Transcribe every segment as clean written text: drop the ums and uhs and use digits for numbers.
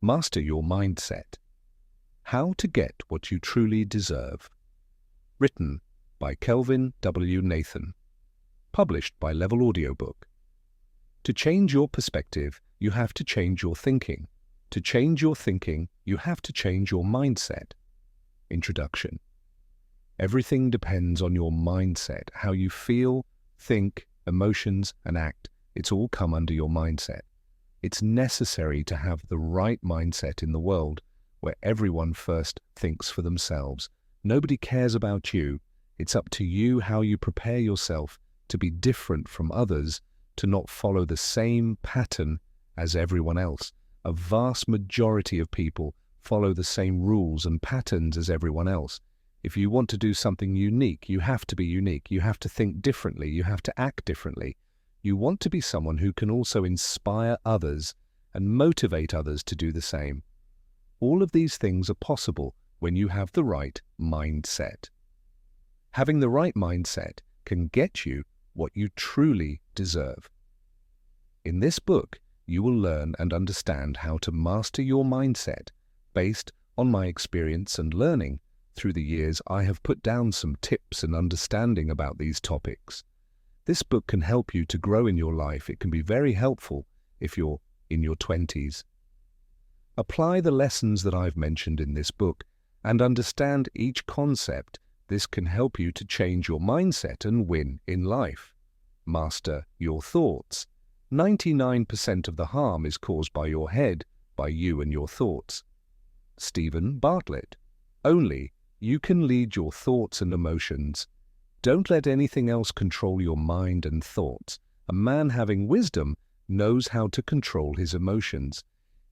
Master your mindset. How to get what you truly deserve. Written by Kelvin W. Nathan. Published by Level Audiobook. To change your perspective, you have to change your thinking. To change your thinking, you have to change your mindset. Introduction. Everything depends on your mindset, how you feel, think, emotions, and act. It's all come under your mindset. It's necessary to have the right mindset in the world where everyone first thinks for themselves. Nobody cares about you. It's up to you how you prepare yourself to be different from others, to not follow the same pattern as everyone else. A vast majority of people follow the same rules and patterns as everyone else. If you want to do something unique, you have to be unique. You have to think differently. You have to act differently. You want to be someone who can also inspire others and motivate others to do the same. All of these things are possible when you have the right mindset. Having the right mindset can get you what you truly deserve. In this book, you will learn and understand how to master your mindset based on my experience and learning. Through the years, I have put down some tips and understanding about these topics. This book can help you to grow in your life. It can be very helpful if you're in your 20s. Apply the lessons that I've mentioned in this book and understand each concept. This can help you to change your mindset and win in life. Master your thoughts. 99% of the harm is caused by your head, by you and your thoughts. Stephen Bartlett. Only you can lead your thoughts and emotions. Don't let anything else control your mind and thoughts. A man having wisdom knows how to control his emotions.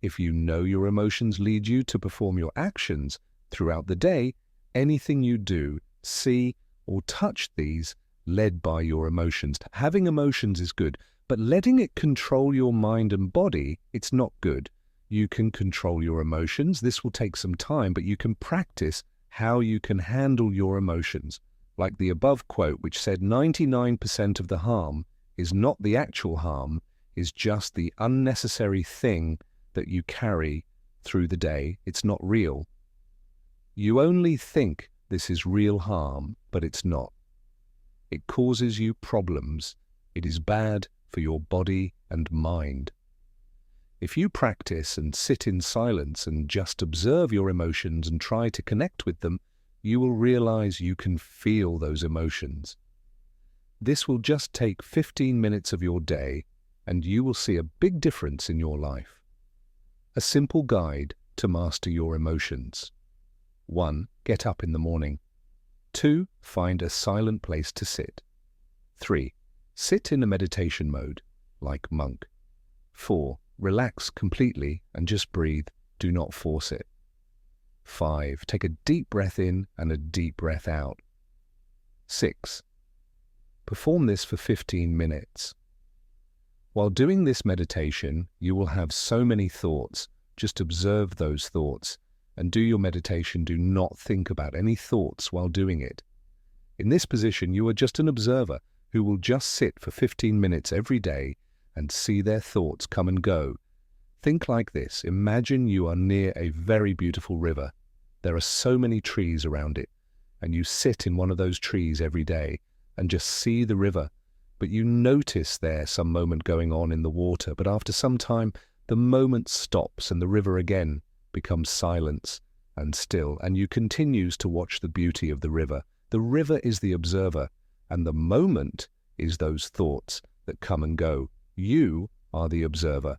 If you know your emotions lead you to perform your actions throughout the day, anything you do, see, or touch these led by your emotions. Having emotions is good, but letting it control your mind and body, it's not good. You can control your emotions. This will take some time, but you can practice how you can handle your emotions. Like the above quote, which said 99% of the harm is not the actual harm, is just the unnecessary thing that you carry through the day. It's not real. You only think this is real harm, but it's not. It causes you problems. It is bad for your body and mind. If you practice and sit in silence and just observe your emotions and try to connect with them, you will realize you can feel those emotions. This will just take 15 minutes of your day, and you will see a big difference in your life. A simple guide to master your emotions. 1. Get up in the morning. 2. Find a silent place to sit. 3. Sit in a meditation mode, like monk. 4. Relax completely and just breathe. Do not force it. 5. Take a deep breath in and a deep breath out. 6. Perform this for 15 minutes. While doing this meditation, you will have so many thoughts. Just observe those thoughts and do your meditation. Do not think about any thoughts while doing it. In this position, you are just an observer who will just sit for 15 minutes every day and see their thoughts come and go. Think like this. Imagine you are near a very beautiful river. There are so many trees around it, and you sit in one of those trees every day and just see the river. But you notice there's some moment going on in the water, but after some time, the moment stops and the river again becomes silence and still, and you continues to watch the beauty of the river. The river is the observer, and the moment is those thoughts that come and go. You are the observer.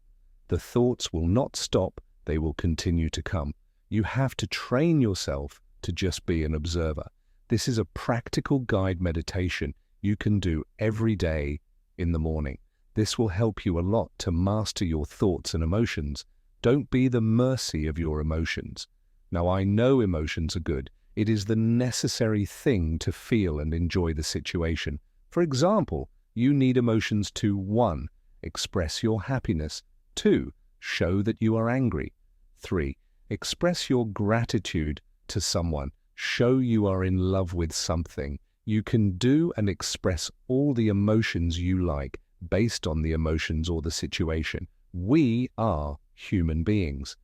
The thoughts will not stop, they will continue to come. You have to train yourself to just be an observer. This is a practical guide meditation you can do every day in the morning. This will help you a lot to master your thoughts and emotions. Don't be the mercy of your emotions. Now, I know emotions are good. It is the necessary thing to feel and enjoy the situation. For example, you need emotions to 1. Express your happiness. 2. Show that you are angry. 3. Express your gratitude to someone. Show you are in love with something. You can do and express all the emotions you like based on the emotions or the situation. We are human beings.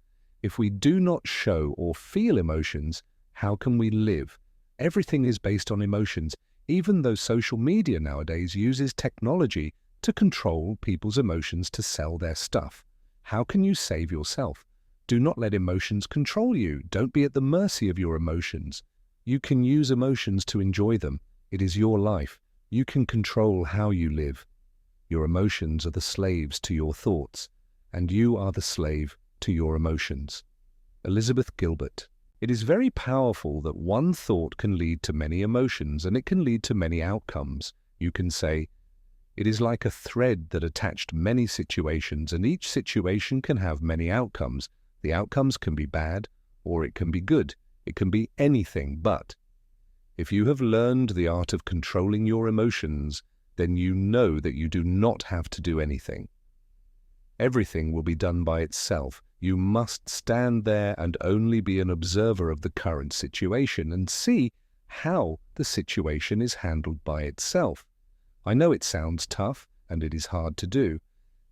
If we do not show or feel emotions, how can we live? Everything is based on emotions, even though social media nowadays uses technology to control people's emotions to sell their stuff. How can you save yourself? Do not let emotions control you. Don't be at the mercy of your emotions. You can use emotions to enjoy them. It is your life. You can control how you live. Your emotions are the slaves to your thoughts, and you are the slave to your emotions. Elizabeth Gilbert. It is very powerful that one thought can lead to many emotions, and it can lead to many outcomes. You can say, it is like a thread that attached many situations, and each situation can have many outcomes. The outcomes can be bad, or it can be good. It can be anything but. If you have learned the art of controlling your emotions, then you know that you do not have to do anything. Everything will be done by itself. You must stand there and only be an observer of the current situation and see how the situation is handled by itself. I know it sounds tough and it is hard to do.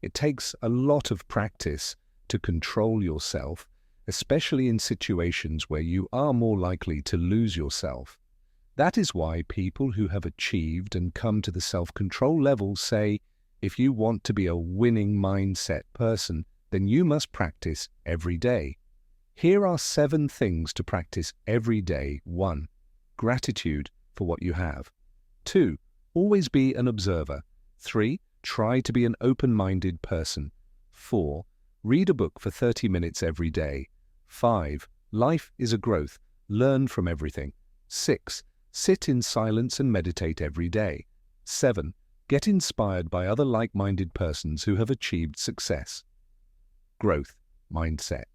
It takes a lot of practice to control yourself, especially in situations where you are more likely to lose yourself. That is why people who have achieved and come to the self-control level say, if you want to be a winning mindset person, then you must practice every day. Here are 7 things to practice every day. 1. Gratitude for what you have. 2. Always be an observer. 3. Try to be an open-minded person. 4. Read a book for 30 minutes every day. 5. Life is a growth. Learn from everything. 6. Sit in silence and meditate every day. 7. Get inspired by other like-minded persons who have achieved success. Growth mindset.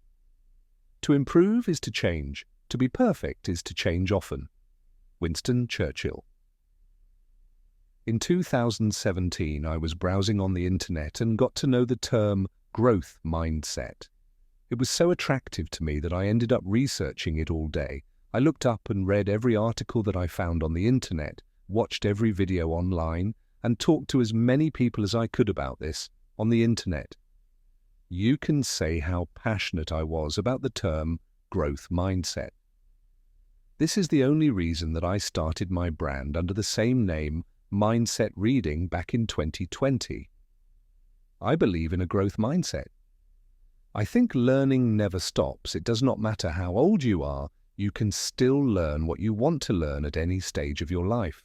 To improve is to change. To be perfect is to change often. Winston Churchill. In 2017, I was browsing on the internet and got to know the term growth mindset. It was so attractive to me that I ended up researching it all day. I looked up and read every article that I found on the internet, watched every video online, and talked to as many people as I could about this on the internet. You can say how passionate I was about the term growth mindset. This is the only reason that I started my brand under the same name, Mindset Reading, back in 2020. I believe in a growth mindset. I think learning never stops. It does not matter how old you are, you can still learn what you want to learn at any stage of your life.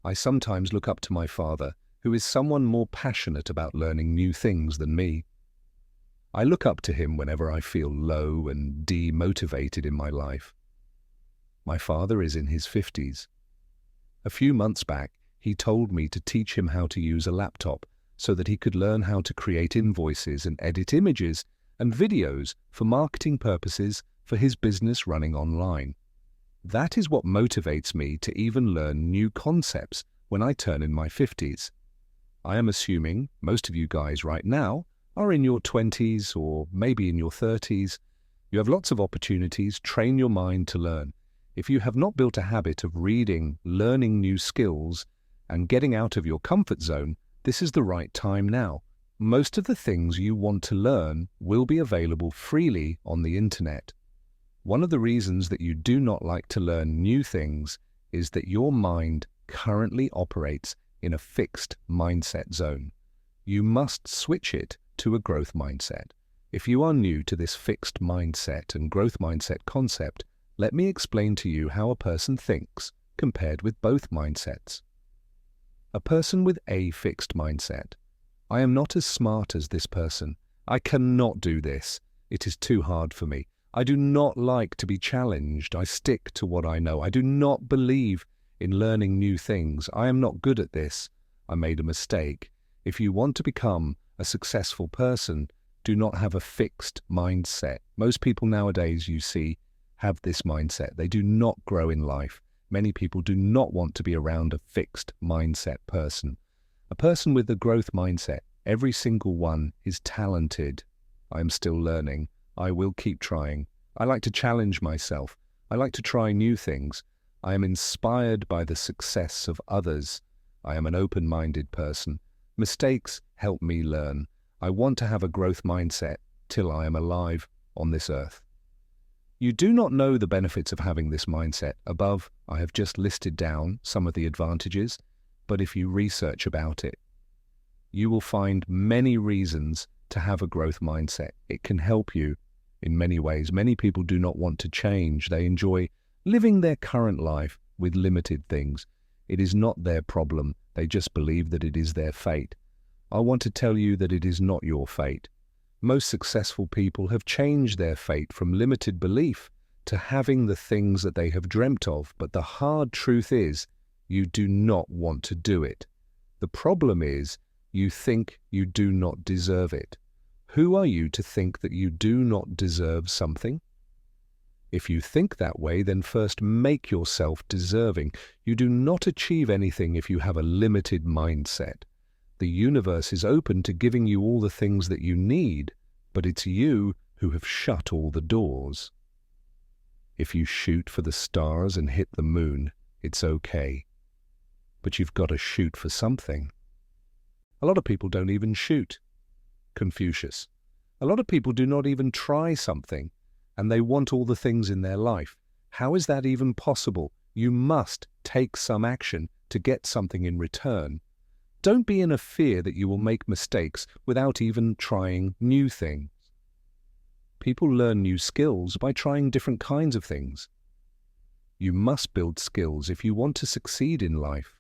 I sometimes look up to my father, who is someone more passionate about learning new things than me. I look up to him whenever I feel low and demotivated in my life. My father is in his 50s. A few months back, he told me to teach him how to use a laptop so that he could learn how to create invoices and edit images and videos for marketing purposes for his business running online. That is what motivates me to even learn new concepts when I turn in my 50s. I am assuming most of you guys right now are in your 20s or maybe in your 30s. You have lots of opportunities. Train your mind to learn. If you have not built a habit of reading, learning new skills, and getting out of your comfort zone, this is the right time now. Most of the things you want to learn will be available freely on the internet. One of the reasons that you do not like to learn new things is that your mind currently operates in a fixed mindset zone. You must switch it to a growth mindset. If you are new to this fixed mindset and growth mindset concept, let me explain to you how a person thinks compared with both mindsets. A person with a fixed mindset. I am not as smart as this person. I cannot do this. It is too hard for me. I do not like to be challenged. I stick to what I know. I do not believe in learning new things. I am not good at this. I made a mistake. If you want to become a successful person, do not have a fixed mindset. Most people nowadays, you see, have this mindset. They do not grow in life. Many people do not want to be around a fixed mindset person. A person with a growth mindset, every single one is talented. I am still learning. I will keep trying. I like to challenge myself. I like to try new things. I am inspired by the success of others. I am an open-minded person. Mistakes help me learn. I want to have a growth mindset till I am alive. on this earth. You do not know the benefits of having this mindset. Above, I have just listed down some of the advantages, but if you research about it, you will find many reasons to have a growth mindset. It can help you in many ways. Many people do not want to change. They enjoy living their current life with limited things. It is not their problem. They just believe that it is their fate. I want to tell you that it is not your fate. Most successful people have changed their fate from limited belief to having the things that they have dreamt of. But the hard truth is, you do not want to do it. The problem is, you think you do not deserve it. Who are you to think that you do not deserve something? If you think that way, then first make yourself deserving. You do not achieve anything if you have a limited mindset. The universe is open to giving you all the things that you need, but it's you who have shut all the doors. If you shoot for the stars and hit the moon, it's okay. But you've got to shoot for something. A lot of people don't even shoot. Confucius. A lot of people do not even try something, and they want all the things in their life. How is that even possible? You must take some action to get something in return. Don't be in a fear that you will make mistakes without even trying new things. People learn new skills by trying different kinds of things. You must build skills if you want to succeed in life.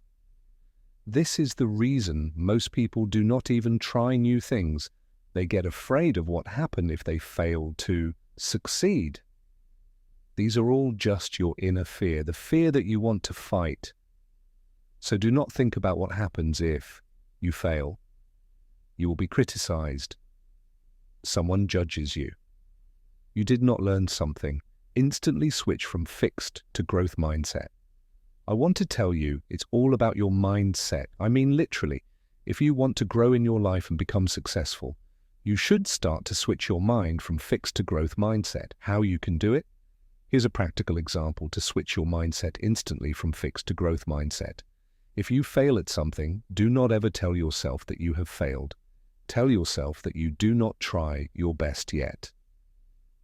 This is the reason most people do not even try new things. They get afraid of what happens if they fail to succeed. These are all just your inner fear, the fear that you want to fight. So do not think about what happens if you fail. You will be criticized. Someone judges you. You did not learn something. Instantly switch from fixed to growth mindset. I want to tell you, it's all about your mindset. I mean literally, if you want to grow in your life and become successful, you should start to switch your mind from fixed to growth mindset. How you can do it? Here's a practical example to switch your mindset instantly from fixed to growth mindset. If you fail at something, do not ever tell yourself that you have failed. Tell yourself that you do not try your best yet.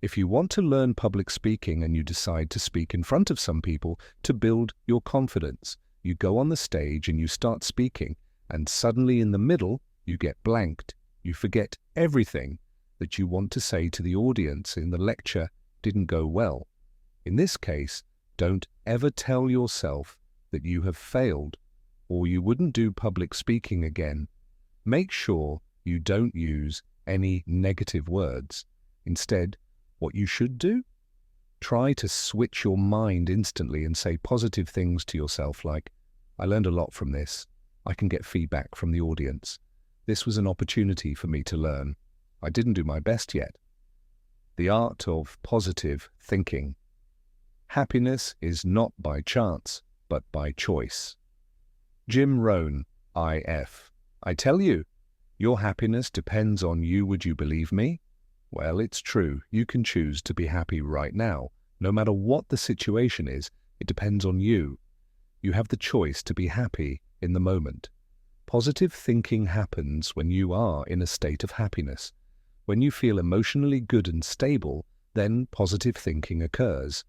If you want to learn public speaking and you decide to speak in front of some people to build your confidence, you go on the stage and you start speaking, and suddenly in the middle, you get blanked. You forget everything that you want to say to the audience in the lecture didn't go well. In this case, don't ever tell yourself that you have failed or you wouldn't do public speaking again. Make sure you don't use any negative words. Instead, what you should do? Try to switch your mind instantly and say positive things to yourself like, I learned a lot from this. I can get feedback from the audience. This was an opportunity for me to learn. I didn't do my best yet. The art of positive thinking. Happiness is not by chance, but by choice. Jim Rohn, IF. I tell you, your happiness depends on you. Would you believe me? Well, it's true. You can choose to be happy right now. No matter what the situation is, it depends on you. You have the choice to be happy in the moment. Positive thinking happens when you are in a state of happiness. When you feel emotionally good and stable, then positive thinking occurs.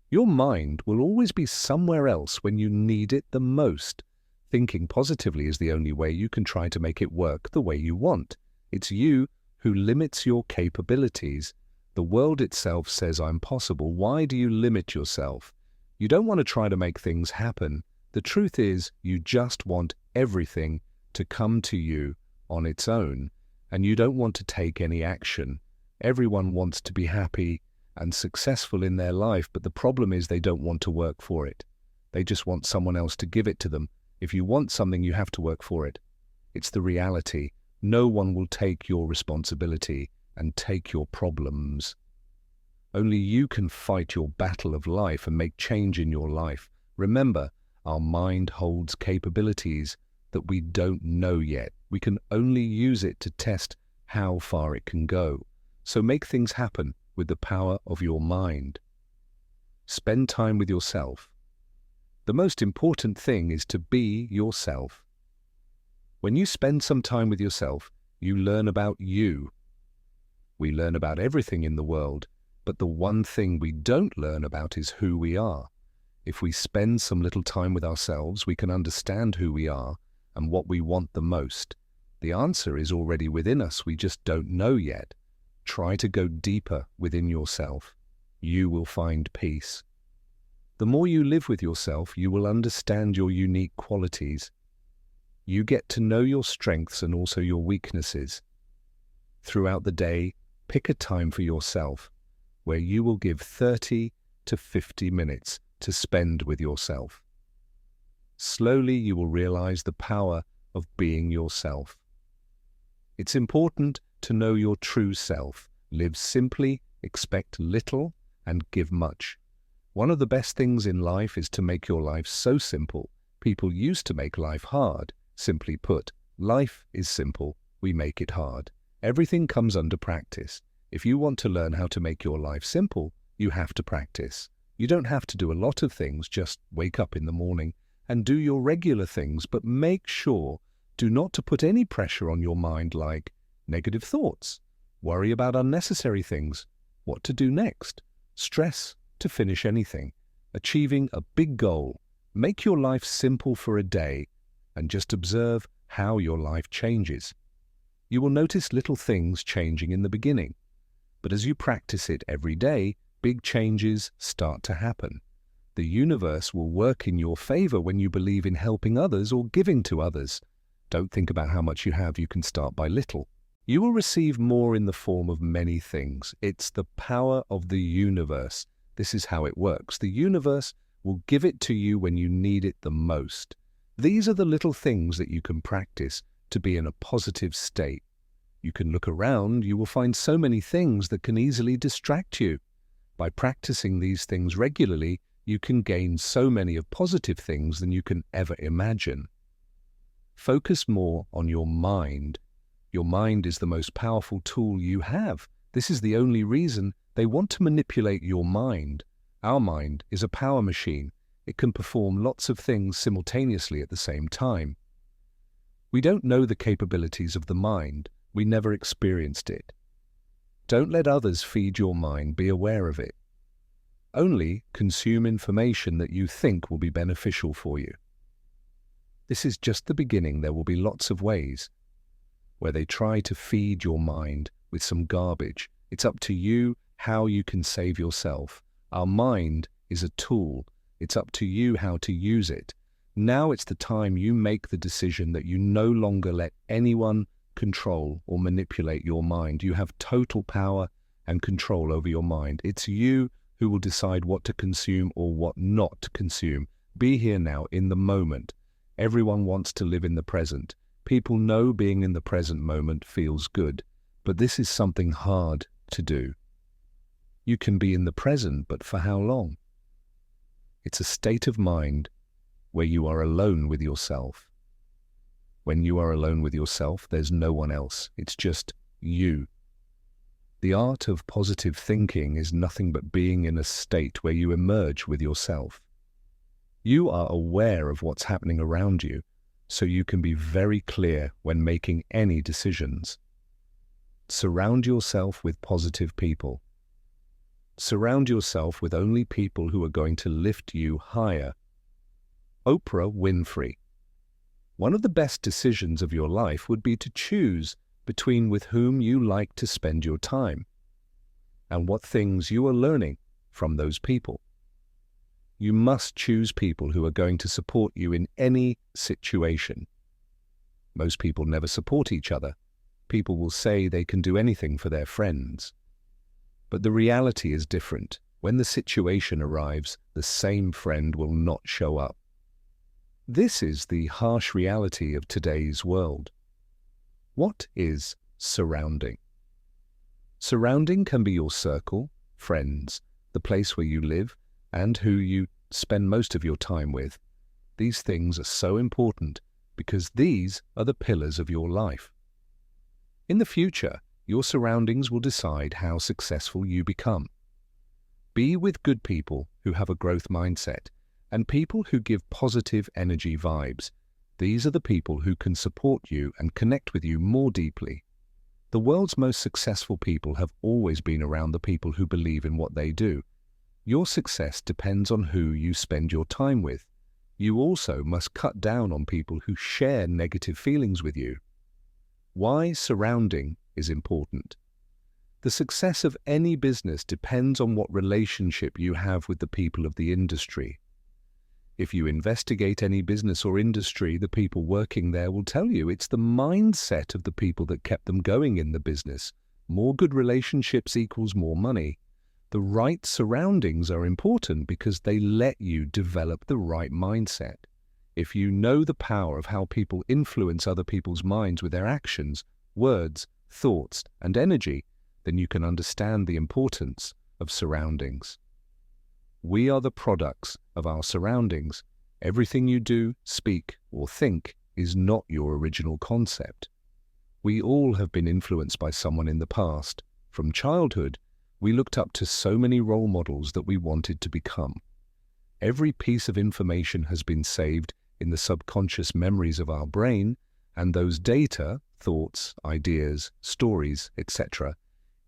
Your mind will always be somewhere else when you need it the most. Thinking positively is the only way you can try to make it work the way you want. It's you who limits your capabilities. The world itself says I'm possible. Why do you limit yourself? You don't want to try to make things happen. The truth is, you just want everything to come to you on its own, and you don't want to take any action. Everyone wants to be happy and successful in their life, but the problem is they don't want to work for it. They just want someone else to give it to them. If you want something, you have to work for it. It's the reality. No one will take your responsibility and take your problems. Only you can fight your battle of life and make change in your life. Remember, our mind holds capabilities that we don't know yet. We can only use it to test how far it can go. So make things happen with the power of your mind. Spend time with yourself. The most important thing is to be yourself. When you spend some time with yourself, you learn about you. We learn about everything in the world, but the one thing we don't learn about is who we are. If we spend some little time with ourselves, we can understand who we are and what we want the most. The answer is already within us, we just don't know yet. Try to go deeper within yourself. You will find peace. The more you live with yourself, you will understand your unique qualities. You get to know your strengths and also your weaknesses. Throughout the day, pick a time for yourself where you will give 30 to 50 minutes to spend with yourself. Slowly, you will realize the power of being yourself. It's important to know your true self. Live simply, expect little, and give much. One of the best things in life is to make your life so simple. People used to make life hard. Simply put, life is simple. We make it hard. Everything comes under practice. If you want to learn how to make your life simple, you have to practice. You don't have to do a lot of things, just wake up in the morning and do your regular things, but make sure not to put any pressure on your mind like negative thoughts, worry about unnecessary things, what to do next, stress to finish anything, achieving a big goal. Make your life simple for a day and just observe how your life changes. You will notice little things changing in the beginning, but as you practice it every day, big changes start to happen. The universe will work in your favor when you believe in helping others or giving to others. Don't think about how much you have, you can start by little. You will receive more in the form of many things. It's the power of the universe. This is how it works. The universe will give it to you when you need it the most. These are the little things that you can practice to be in a positive state. You can look around, you will find so many things that can easily distract you. By practicing these things regularly, you can gain so many of positive things than you can ever imagine. Focus more on your mind. Your mind is the most powerful tool you have. This is the only reason they want to manipulate your mind. Our mind is a power machine. It can perform lots of things simultaneously at the same time. We don't know the capabilities of the mind. We never experienced it. Don't let others feed your mind. Be aware of it. Only consume information that you think will be beneficial for you. This is just the beginning. There will be lots of ways where they try to feed your mind with some garbage. It's up to you how you can save yourself. Our mind is a tool. It's up to you how to use it. Now it's the time you make the decision that you no longer let anyone control or manipulate your mind. You have total power and control over your mind. It's you who will decide what to consume or what not to consume. Be here now in the moment. Everyone wants to live in the present. People know being in the present moment feels good, but this is something hard to do. You can be in the present, but for how long? It's a state of mind where you are alone with yourself. When you are alone with yourself, there's no one else. It's just you. The art of positive thinking is nothing but being in a state where you emerge with yourself. You are aware of what's happening around you, so you can be very clear when making any decisions. Surround yourself with positive people. Surround yourself with only people who are going to lift you higher. Oprah Winfrey. One of the best decisions of your life would be to choose between with whom you like to spend your time and what things you are learning from those people. You must choose people who are going to support you in any situation. Most people never support each other. People will say they can do anything for their friends. But the reality is different. When the situation arrives, the same friend will not show up. This is the harsh reality of today's world. What is surrounding? Surrounding can be your circle, friends, the place where you live, and who you spend most of your time with. These things are so important because these are the pillars of your life. In the future, your surroundings will decide how successful you become. Be with good people who have a growth mindset and people who give positive energy vibes. These are the people who can support you and connect with you more deeply. The world's most successful people have always been around the people who believe in what they do. Your success depends on who you spend your time with. You also must cut down on people who share negative feelings with you. Why surrounding is important. The success of any business depends on what relationship you have with the people of the industry. If you investigate any business or industry, the people working there will tell you it's the mindset of the people that kept them going in the business. More good relationships equals more money. The right surroundings are important because they let you develop the right mindset. If you know the power of how people influence other people's minds with their actions, words, thoughts, and energy, then you can understand the importance of surroundings. We are the products of our surroundings. Everything you do, speak, or think is not your original concept. We all have been influenced by someone in the past. From childhood, we looked up to so many role models that we wanted to become. Every piece of information has been saved in the subconscious memories of our brain, and those data, thoughts, ideas, stories, etc.,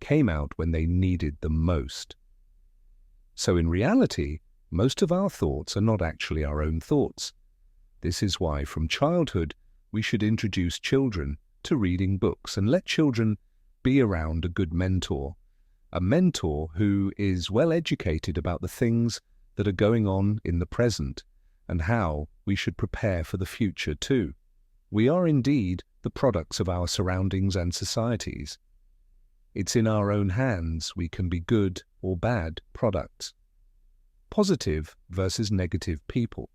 came out when they needed the most. So in reality, most of our thoughts are not actually our own thoughts. This is why from childhood we should introduce children to reading books and let children be around a good mentor. A mentor who is well educated about the things that are going on in the present and how we should prepare for the future too. We are indeed the products of our surroundings and societies. It's in our own hands we can be good or bad products. Positive versus negative people.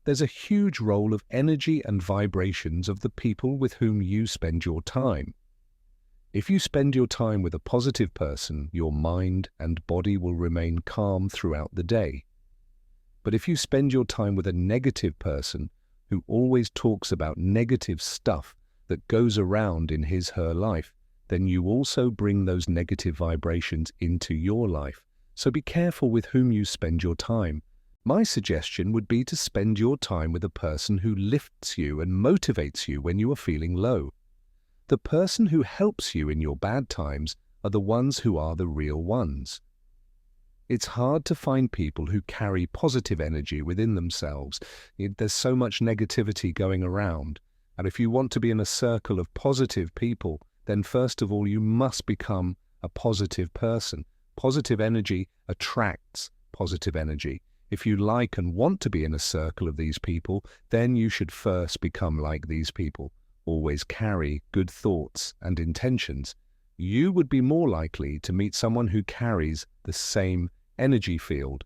There's a huge role of energy and vibrations of the people with whom you spend your time. If you spend your time with a positive person, your mind and body will remain calm throughout the day. But if you spend your time with a negative person who always talks about negative stuff that goes around in his/her life, then you also bring those negative vibrations into your life. So be careful with whom you spend your time. My suggestion would be to spend your time with a person who lifts you and motivates you when you are feeling low. The person who helps you in your bad times are the ones who are the real ones. It's hard to find people who carry positive energy within themselves. There's so much negativity going around. And if you want to be in a circle of positive people, then first of all, you must become a positive person. Positive energy attracts positive energy. If you like and want to be in a circle of these people, then you should first become like these people. Always carry good thoughts and intentions. You would be more likely to meet someone who carries the same energy field.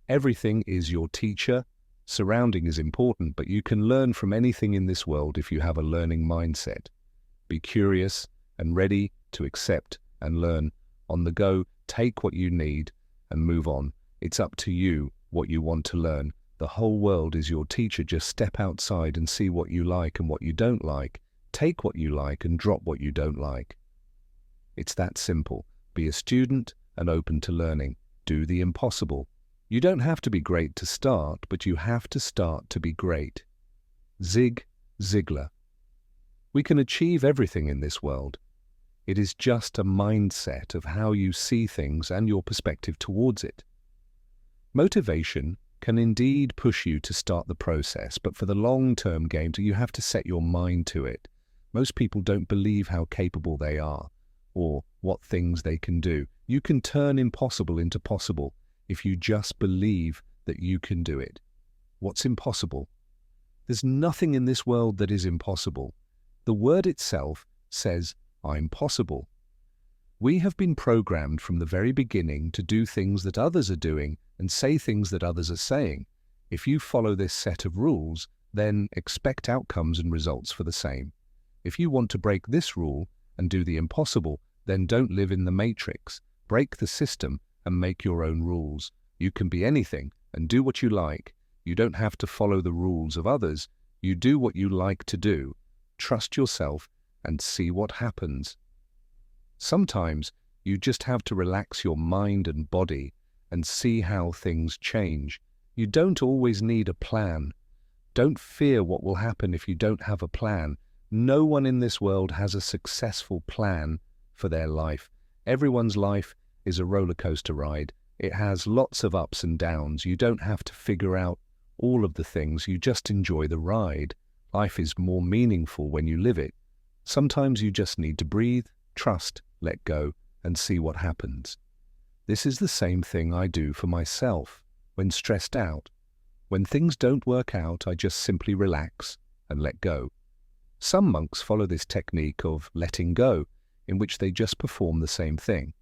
Everything is your teacher. Surrounding is important, but you can learn from anything in this world if you have a learning mindset. Be curious and ready to accept and learn. On the go, take what you need and move on. It's up to you what you want to learn. The whole world is your teacher. Just step outside and see what you like and what you don't like. Take what you like and drop what you don't like. It's that simple. Be a student and open to learning. Do the impossible. You don't have to be great to start, but you have to start to be great. Zig Ziglar. We can achieve everything in this world. It is just a mindset of how you see things and your perspective towards it. Motivation can indeed push you to start the process, but for the long-term game, you have to set your mind to it. Most people don't believe how capable they are or what things they can do. You can turn impossible into possible if you just believe that you can do it. What's impossible? There's nothing in this world that is impossible. The word itself says, I'm possible. We have been programmed from the very beginning to do things that others are doing and say things that others are saying. If you follow this set of rules, then expect outcomes and results for the same. If you want to break this rule and do the impossible, then don't live in the matrix. Break the system and make your own rules. You can be anything and do what you like. You don't have to follow the rules of others. You do what you like to do. Trust yourself and see what happens. Sometimes you just have to relax your mind and body and see how things change. You don't always need a plan. Don't fear what will happen if you don't have a plan. No one in this world has a successful plan for their life. Everyone's life is a roller coaster ride. It has lots of ups and downs. You don't have to figure out all of the things. You just enjoy the ride. Life is more meaningful when you live it. Sometimes you just need to breathe, trust, let go, and see what happens. This is the same thing I do for myself when stressed out. When things don't work out, I just simply relax and let go. Some monks follow this technique of letting go, in which they just perform the same thing.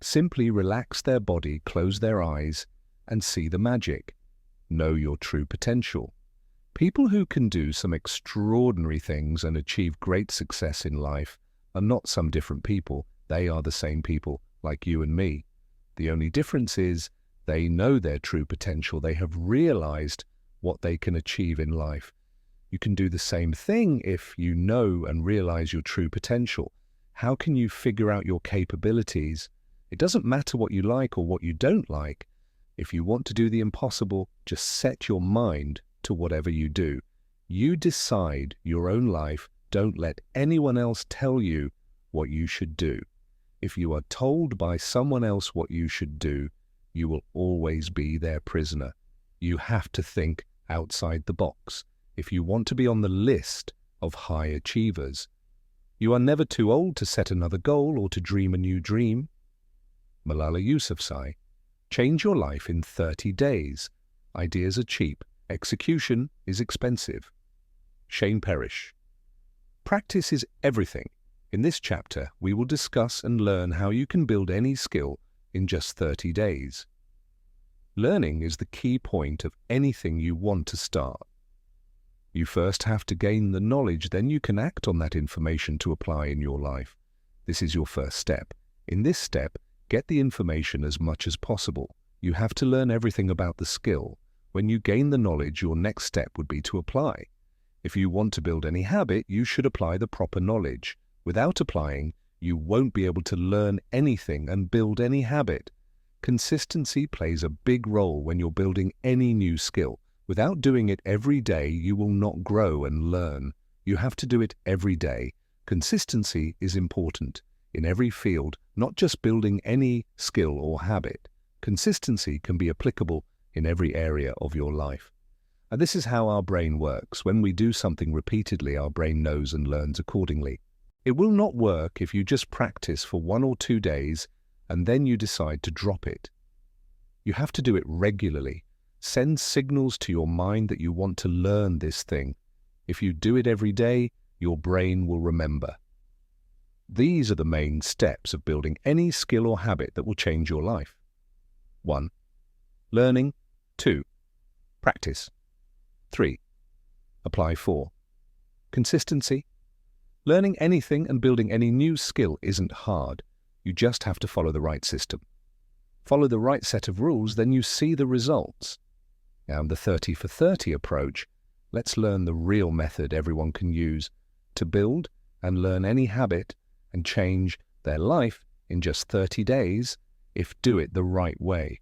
Simply relax their body, close their eyes, and see the magic. Know your true potential. People who can do some extraordinary things and achieve great success in life are not some different people. They are the same people, like you and me. The only difference is they know their true potential. They have realized what they can achieve in life. You can do the same thing if you know and realize your true potential. How can you figure out your capabilities? It doesn't matter what you like or what you don't like. If you want to do the impossible, just set your mind to whatever you do. You decide your own life. Don't let anyone else tell you what you should do. If you are told by someone else what you should do, you will always be their prisoner. You have to think outside the box if you want to be on the list of high achievers. You are never too old to set another goal or to dream a new dream. Malala Yousafzai. Change your life in 30 days. Ideas are cheap. Execution is expensive. Shane Parrish. Practice is everything. In this chapter, we will discuss and learn how you can build any skill in just 30 days. Learning is the key point of anything you want to start. You first have to gain the knowledge, then you can act on that information to apply in your life. This is your first step. In this step, get the information as much as possible. You have to learn everything about the skill. When you gain the knowledge, your next step would be to apply. If you want to build any habit, you should apply the proper knowledge. Without applying, you won't be able to learn anything and build any habit. Consistency plays a big role when you're building any new skill. Without doing it every day, you will not grow and learn. You have to do it every day. Consistency is important in every field, not just building any skill or habit. Consistency can be applicable in every area of your life. And this is how our brain works. When we do something repeatedly, our brain knows and learns accordingly. It will not work if you just practice for 1 or 2 days and then you decide to drop it. You have to do it regularly. Send signals to your mind that you want to learn this thing. If you do it every day, your brain will remember. These are the main steps of building any skill or habit that will change your life. 1. Learning. 2. Practice. 3. Apply. 4. Consistency. Learning anything and building any new skill isn't hard. You just have to follow the right system. Follow the right set of rules, then you see the results. Now, the 30 for 30 approach, let's learn the real method everyone can use to build and learn any habit and change their life in just 30 days if do it the right way.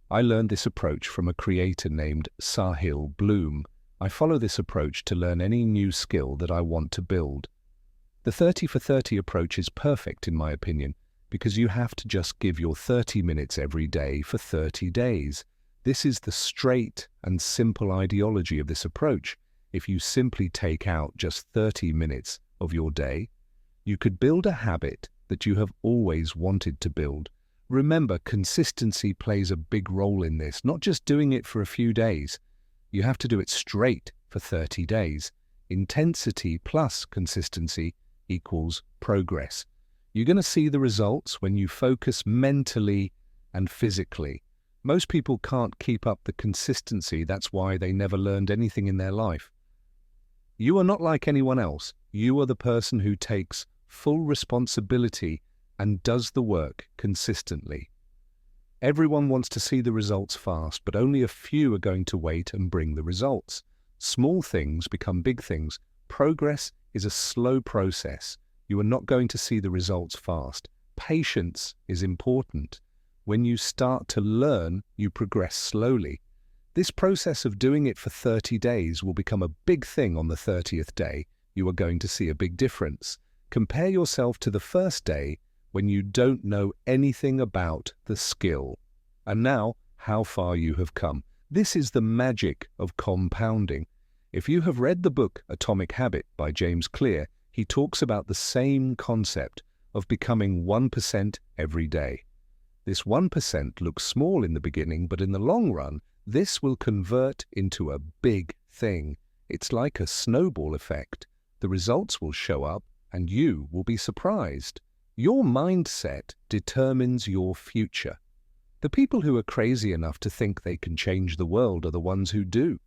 I learned this approach from a creator named Sahil Bloom. I follow this approach to learn any new skill that I want to build. The 30 for 30 approach is perfect in my opinion because you have to just give your 30 minutes every day for 30 days. This is the straight and simple ideology of this approach. If you simply take out just 30 minutes of your day, you could build a habit that you have always wanted to build. Remember, consistency plays a big role in this, not just doing it for a few days. You have to do it straight for 30 days. Intensity plus consistency equals progress. You're going to see the results when you focus mentally and physically. Most people can't keep up the consistency. That's why they never learned anything in their life. You are not like anyone else. You are the person who takes full responsibility and does the work consistently. Everyone wants to see the results fast, but only a few are going to wait and bring the results. Small things become big things. Progress is a slow process. You are not going to see the results fast. Patience is important. When you start to learn, you progress slowly. This process of doing it for 30 days will become a big thing on the 30th day. you are going to see a big difference. Compare yourself to the first day when you don't know anything about the skill, and now how far you have come. This is the magic of compounding. If you have read the book Atomic Habit by James Clear, he talks about the same concept of becoming 1% every day. This 1% looks small in the beginning, but in the long run, this will convert into a big thing. It's like a snowball effect. The results will show up and you will be surprised. Your mindset determines your future. The people who are crazy enough to think they can change the world are the ones who do.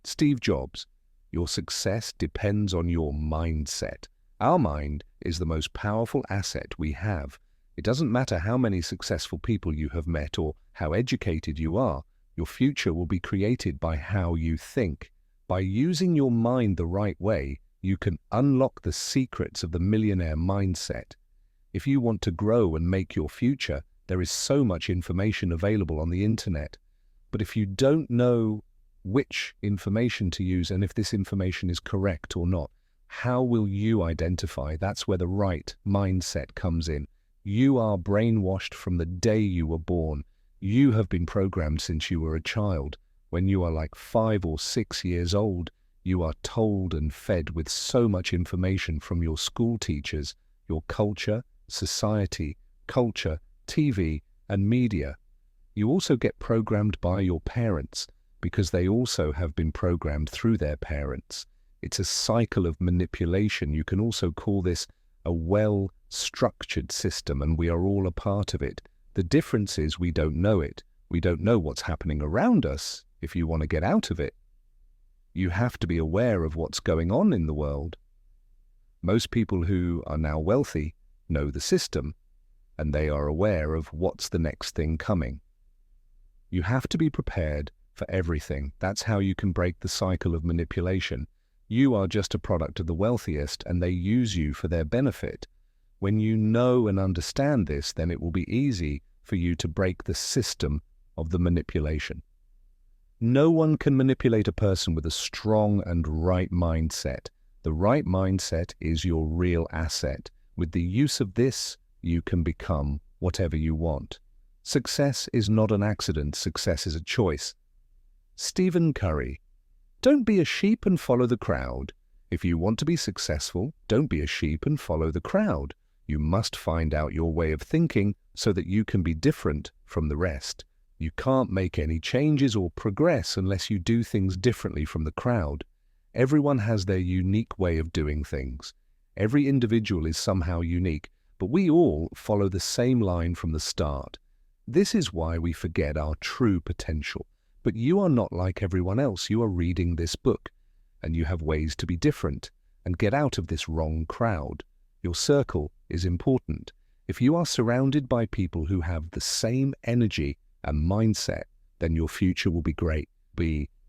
Steve Jobs, your success depends on your mindset. Our mind is the most powerful asset we have. It doesn't matter how many successful people you have met or how educated you are, your future will be created by how you think. By using your mind the right way, you can unlock the secrets of the millionaire mindset. If you want to grow and make your future, there is so much information available on the internet. But if you don't know which information to use and if this information is correct or not, how will you identify? That's where the right mindset comes in. You are brainwashed from the day you were born. You have been programmed since you were a child. When you are like 5 or 6 years old, you are told and fed with so much information from your school teachers, your culture, society, culture, TV, and media. You also get programmed by your parents because they also have been programmed through their parents. It's a cycle of manipulation. You can also call this a well-structured system, and we are all a part of it. The difference is we don't know it. We don't know what's happening around us. If you want to get out of it, you have to be aware of what's going on in the world. Most people who are now wealthy know the system, and they are aware of what's the next thing coming. You have to be prepared for everything. That's how you can break the cycle of manipulation. You are just a product of the wealthiest, and they use you for their benefit. When you know and understand this, then it will be easy for you to break the system of the manipulation. No one can manipulate a person with a strong and right mindset. The right mindset is your real asset. With the use of this, you can become whatever you want. Success is not an accident. Success is a choice. Stephen Curry. Don't be a sheep and follow the crowd. If you want to be successful, don't be a sheep and follow the crowd. You must find out your way of thinking so that you can be different from the rest. You can't make any changes or progress unless you do things differently from the crowd. Everyone has their unique way of doing things. Every individual is somehow unique, but we all follow the same line from the start. This is why we forget our true potential. But you are not like everyone else. You are reading this book, and you have ways to be different and get out of this wrong crowd. Your circle is important. If you are surrounded by people who have the same energy and mindset, then your future will be great.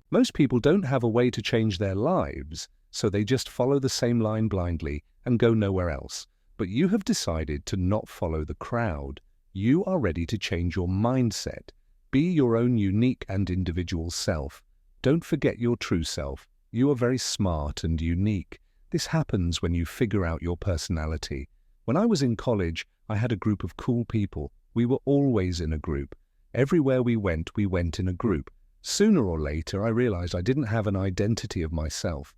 Most people don't have a way to change their lives, so they just follow the same line blindly and go nowhere else. But you have decided to not follow the crowd. You are ready to change your mindset. Be your own unique and individual self. Don't forget your true self. You are very smart and unique. This happens when you figure out your personality. When I was in college, I had a group of cool people. We were always in a group. Everywhere we went in a group. Sooner or later, I realized I didn't have an identity of myself.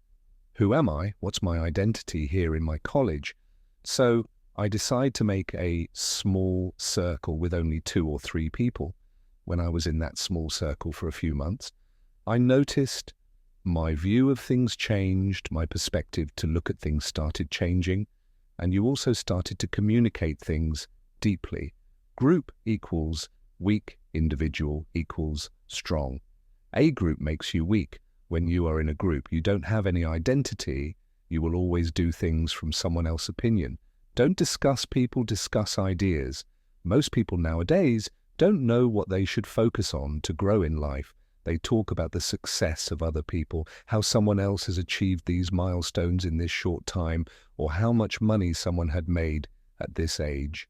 Who am I? What's my identity here in my college? So I decided to make a small circle with only 2 or 3 people. When I was in that small circle for a few months, I noticed my view of things changed, my perspective to look at things started changing, and you also started to communicate things deeply. Group equals weak, individual equals strong. A group makes you weak. When you are in a group, you don't have any identity. You will always do things from someone else's opinion. Don't discuss people, discuss ideas. Most people nowadays don't know what they should focus on to grow in life. They talk about the success of other people, how someone else has achieved these milestones in this short time, or how much money someone had made at this age.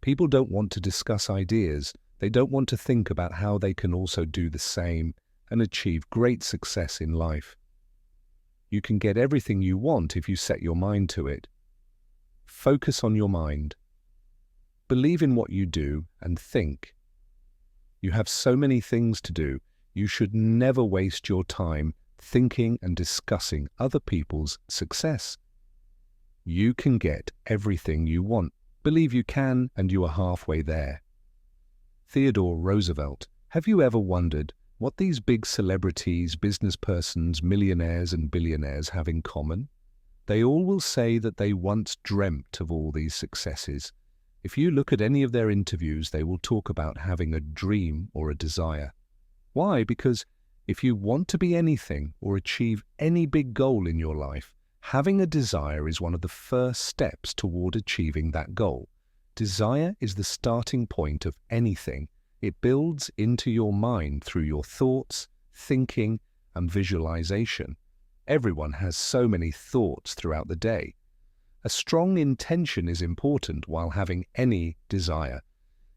People don't want to discuss ideas. They don't want to think about how they can also do the same and achieve great success in life. You can get everything you want if you set your mind to it. Focus on your mind. Believe in what you do and think. You have so many things to do. You should never waste your time thinking and discussing other people's success. You can get everything you want. Believe you can, and you are halfway there. Theodore Roosevelt. Have you ever wondered what these big celebrities, business persons, millionaires and billionaires have in common? They all will say that they once dreamt of all these successes. If you look at any of their interviews, they will talk about having a dream or a desire. Why? Because if you want to be anything or achieve any big goal in your life, having a desire is one of the first steps toward achieving that goal. Desire is the starting point of anything. It builds into your mind through your thoughts, thinking, and visualization. Everyone has so many thoughts throughout the day. A strong intention is important while having any desire.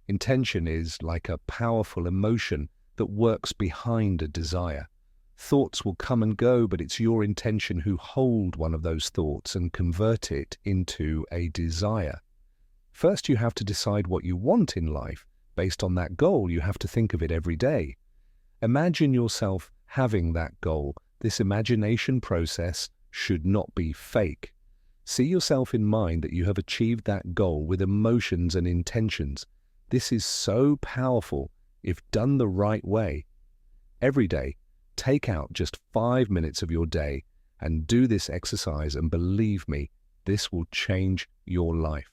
Intention is like a powerful emotion that works behind a desire. Thoughts will come and go, but it's your intention who hold one of those thoughts and convert it into a desire. First, you have to decide what you want in life. Based on that goal, you have to think of it every day. Imagine yourself having that goal. This imagination process should not be fake. See yourself in mind that you have achieved that goal with emotions and intentions. This is so powerful if done the right way. Every day, take out just 5 minutes of your day and do this exercise, and believe me, this will change your life.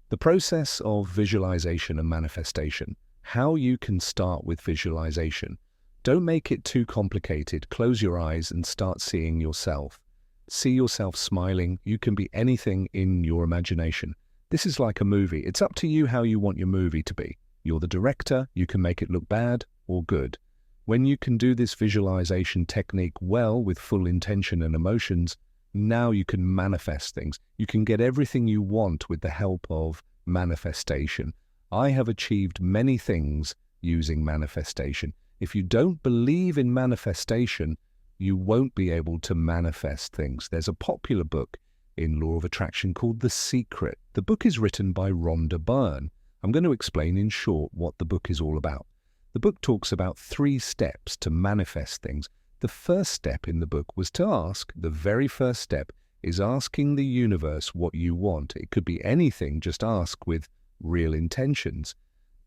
The process of visualization and manifestation. How you can start with visualization. Don't make it too complicated. Close your eyes and start seeing yourself. See yourself smiling. You can be anything in your imagination. This is like a movie. It's up to you how you want your movie to be. You're the director. You can make it look bad or good. When you can do this visualization technique well with full intention and emotions, now you can manifest things. You can get everything you want with the help of manifestation. I have achieved many things using manifestation. If you don't believe in manifestation, you won't be able to manifest things. There's a popular book in Law of Attraction called The Secret. The book is written by Rhonda Byrne. I'm going to explain in short what the book is all about. The book talks about 3 steps to manifest things. The first step in the book was to ask, the very first step is asking the universe what you want. It could be anything, just ask with real intentions.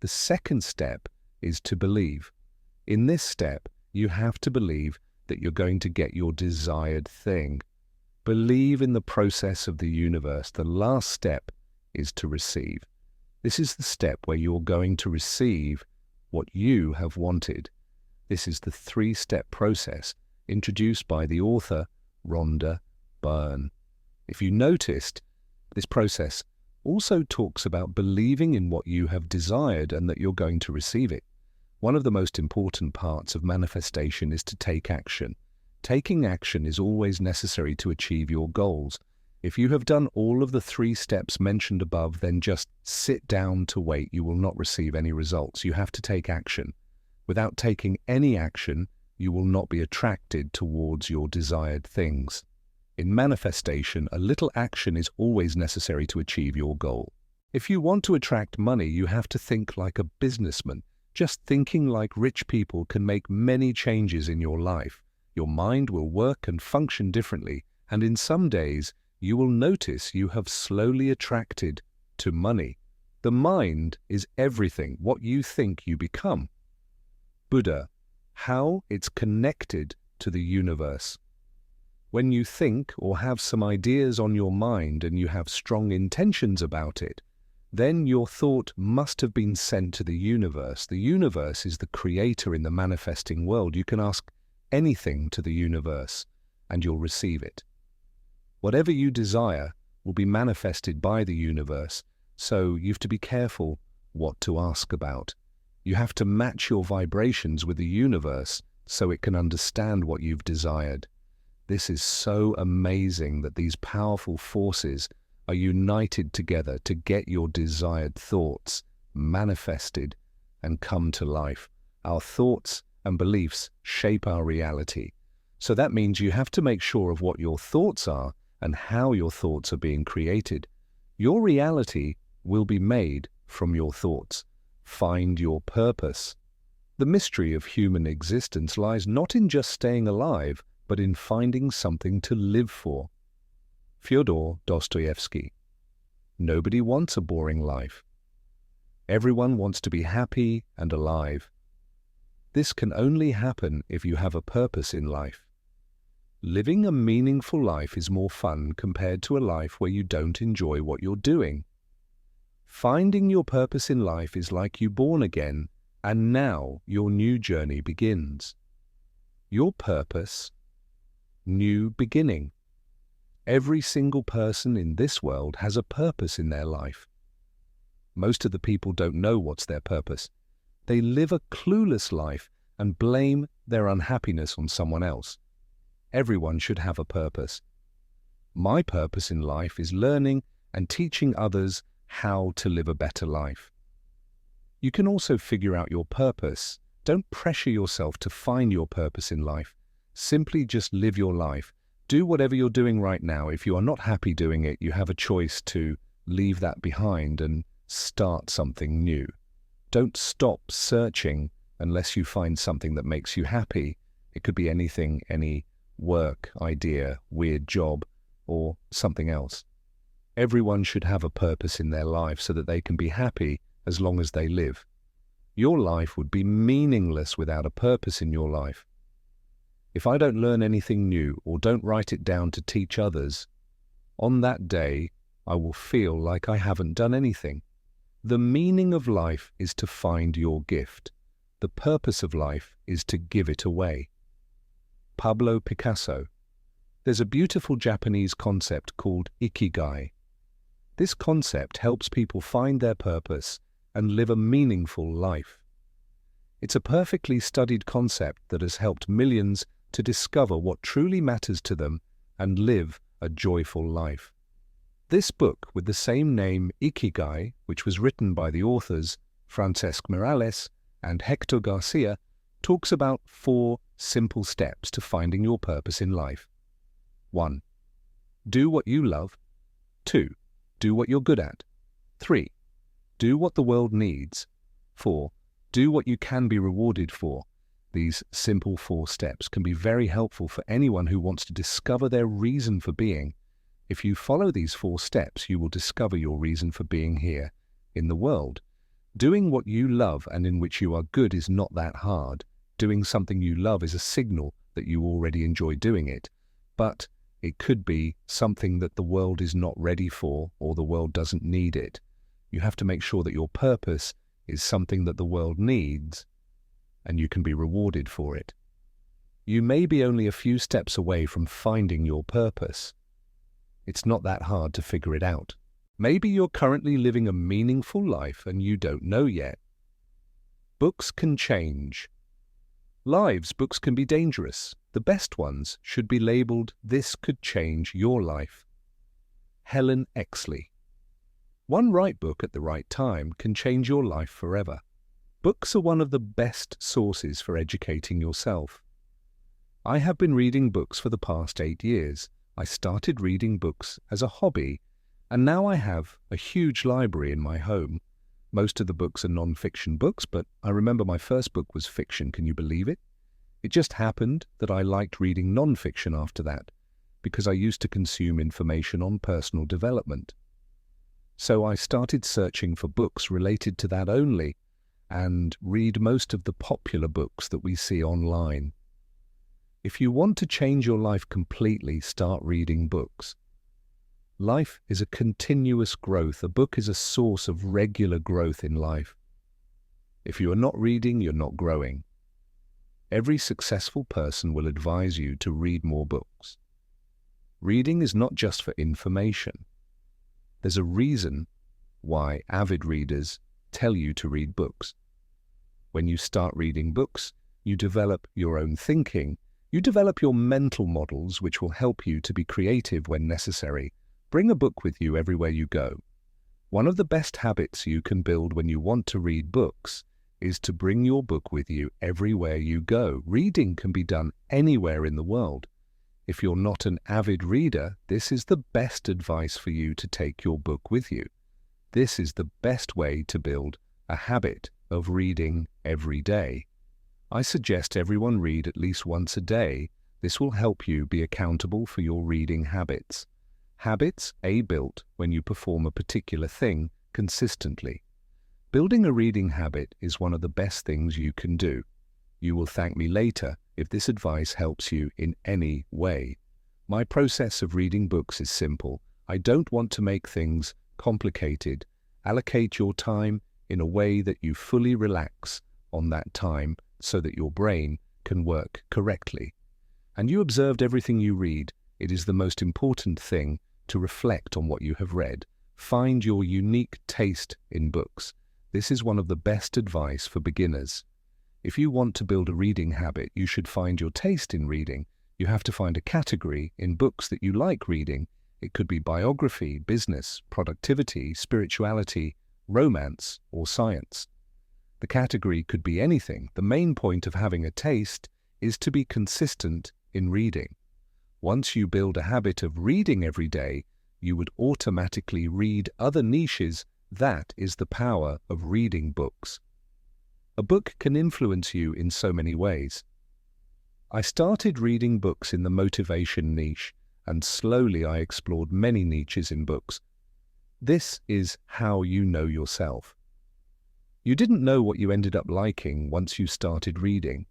The second step is to believe. In this step, you have to believe that you're going to get your desired thing. Believe in the process of the universe. The last step is to receive. This is the step where you're going to receive what you have wanted. This is the 3-step process introduced by the author, Rhonda Byrne. If you noticed, this process also talks about believing in what you have desired and that you're going to receive it. One of the most important parts of manifestation is to take action. Taking action is always necessary to achieve your goals. If you have done all of the 3 steps mentioned above, then just sit down to wait. You will not receive any results. You have to take action. Without taking any action, you will not be attracted towards your desired things. In manifestation, a little action is always necessary to achieve your goal. If you want to attract money, you have to think like a businessman. Just thinking like rich people can make many changes in your life. Your mind will work and function differently, and in some days, you will notice you have slowly attracted to money. The mind is everything. What you think, you become. Buddha, how it's connected to the universe. When you think or have some ideas on your mind and you have strong intentions about it, then your thought must have been sent to the universe. The universe is the creator in the manifesting world. You can ask anything to the universe and you'll receive it. Whatever you desire will be manifested by the universe, so you have to be careful what to ask about. You have to match your vibrations with the universe so it can understand what you've desired. This is so amazing that these powerful forces are united together to get your desired thoughts manifested and come to life. Our thoughts and beliefs shape our reality. So that means you have to make sure of what your thoughts are and how your thoughts are being created. Your reality will be made from your thoughts. Find your purpose. The mystery of human existence lies not in just staying alive, but in finding something to live for. Fyodor Dostoevsky. Nobody wants a boring life. Everyone wants to be happy and alive. This can only happen if you have a purpose in life. Living a meaningful life is more fun compared to a life where you don't enjoy what you're doing. Finding your purpose in life is like you born again, and now your new journey begins. Your purpose, new beginning. Every single person in this world has a purpose in their life. Most of the people don't know what's their purpose. They live a clueless life and blame their unhappiness on someone else. Everyone should have a purpose. My purpose in life is learning and teaching others how to live a better life. You can also figure out your purpose. Don't pressure yourself to find your purpose in life. Simply just live your life. Do whatever you're doing right now. If you are not happy doing it, you have a choice to leave that behind and start something new. Don't stop searching unless you find something that makes you happy. It could be anything, any work, idea, weird job, or something else. Everyone should have a purpose in their life so that they can be happy as long as they live. Your life would be meaningless without a purpose in your life. If I don't learn anything new or don't write it down to teach others, on that day I will feel like I haven't done anything. The meaning of life is to find your gift. The purpose of life is to give it away. Pablo Picasso. There's a beautiful Japanese concept called ikigai. This concept helps people find their purpose and live a meaningful life. It's a perfectly studied concept that has helped millions to discover what truly matters to them and live a joyful life. This book with the same name, Ikigai, which was written by the authors Francesc Morales and Hector Garcia, talks about 4 simple steps to finding your purpose in life. 1. Do what you love. 2. Do what you're good at. 3. Do what the world needs. 4. Do what you can be rewarded for. These simple 4 steps can be very helpful for anyone who wants to discover their reason for being. If you follow these 4 steps, you will discover your reason for being here in the world. Doing what you love and in which you are good is not that hard. Doing something you love is a signal that you already enjoy doing it. But it could be something that the world is not ready for or the world doesn't need it. You have to make sure that your purpose is something that the world needs and you can be rewarded for it. You may be only a few steps away from finding your purpose. It's not that hard to figure it out. Maybe you're currently living a meaningful life and you don't know yet. Books can change lives. Books can be dangerous. The best ones should be labeled, "This could change your life." Helen Exley. One right book at the right time can change your life forever. Books are one of the best sources for educating yourself. I have been reading books for the past 8 years. I started reading books as a hobby, and now I have a huge library in my home. Most of the books are non-fiction books, but I remember my first book was fiction. Can you believe it? It just happened that I liked reading non-fiction after that, because I used to consume information on personal development. So I started searching for books related to that only, and read most of the popular books that we see online. If you want to change your life completely, start reading books. Life is a continuous growth. A book is a source of regular growth in life. If you are not reading, you're not growing. Every successful person will advise you to read more books. Reading is not just for information. There's a reason why avid readers tell you to read books. When you start reading books, you develop your own thinking. You develop your mental models, which will help you to be creative when necessary. Bring a book with you everywhere you go. One of the best habits you can build when you want to read books is to bring your book with you everywhere you go. Reading can be done anywhere in the world. If you're not an avid reader, this is the best advice for you to take your book with you. This is the best way to build a habit of reading every day. I suggest everyone read at least once a day. This will help you be accountable for your reading habits. Habits are built when you perform a particular thing consistently. Building a reading habit is one of the best things you can do. You will thank me later if this advice helps you in any way. My process of reading books is simple. I don't want to make things complicated. Allocate your time in a way that you fully relax on that time so that your brain can work correctly. And you observed everything you read. It is the most important thing to reflect on what you have read. Find your unique taste in books. This is one of the best advice for beginners. If you want to build a reading habit, you should find your taste in reading. You have to find a category in books that you like reading. It could be biography, business, productivity, spirituality, romance, or science. The category could be anything. The main point of having a taste is to be consistent in reading. Once you build a habit of reading every day, you would automatically read other niches. That is the power of reading books. A book can influence you in so many ways. I started reading books in the motivation niche, and slowly I explored many niches in books. This is how you know yourself. You didn't know what you ended up liking once you started reading.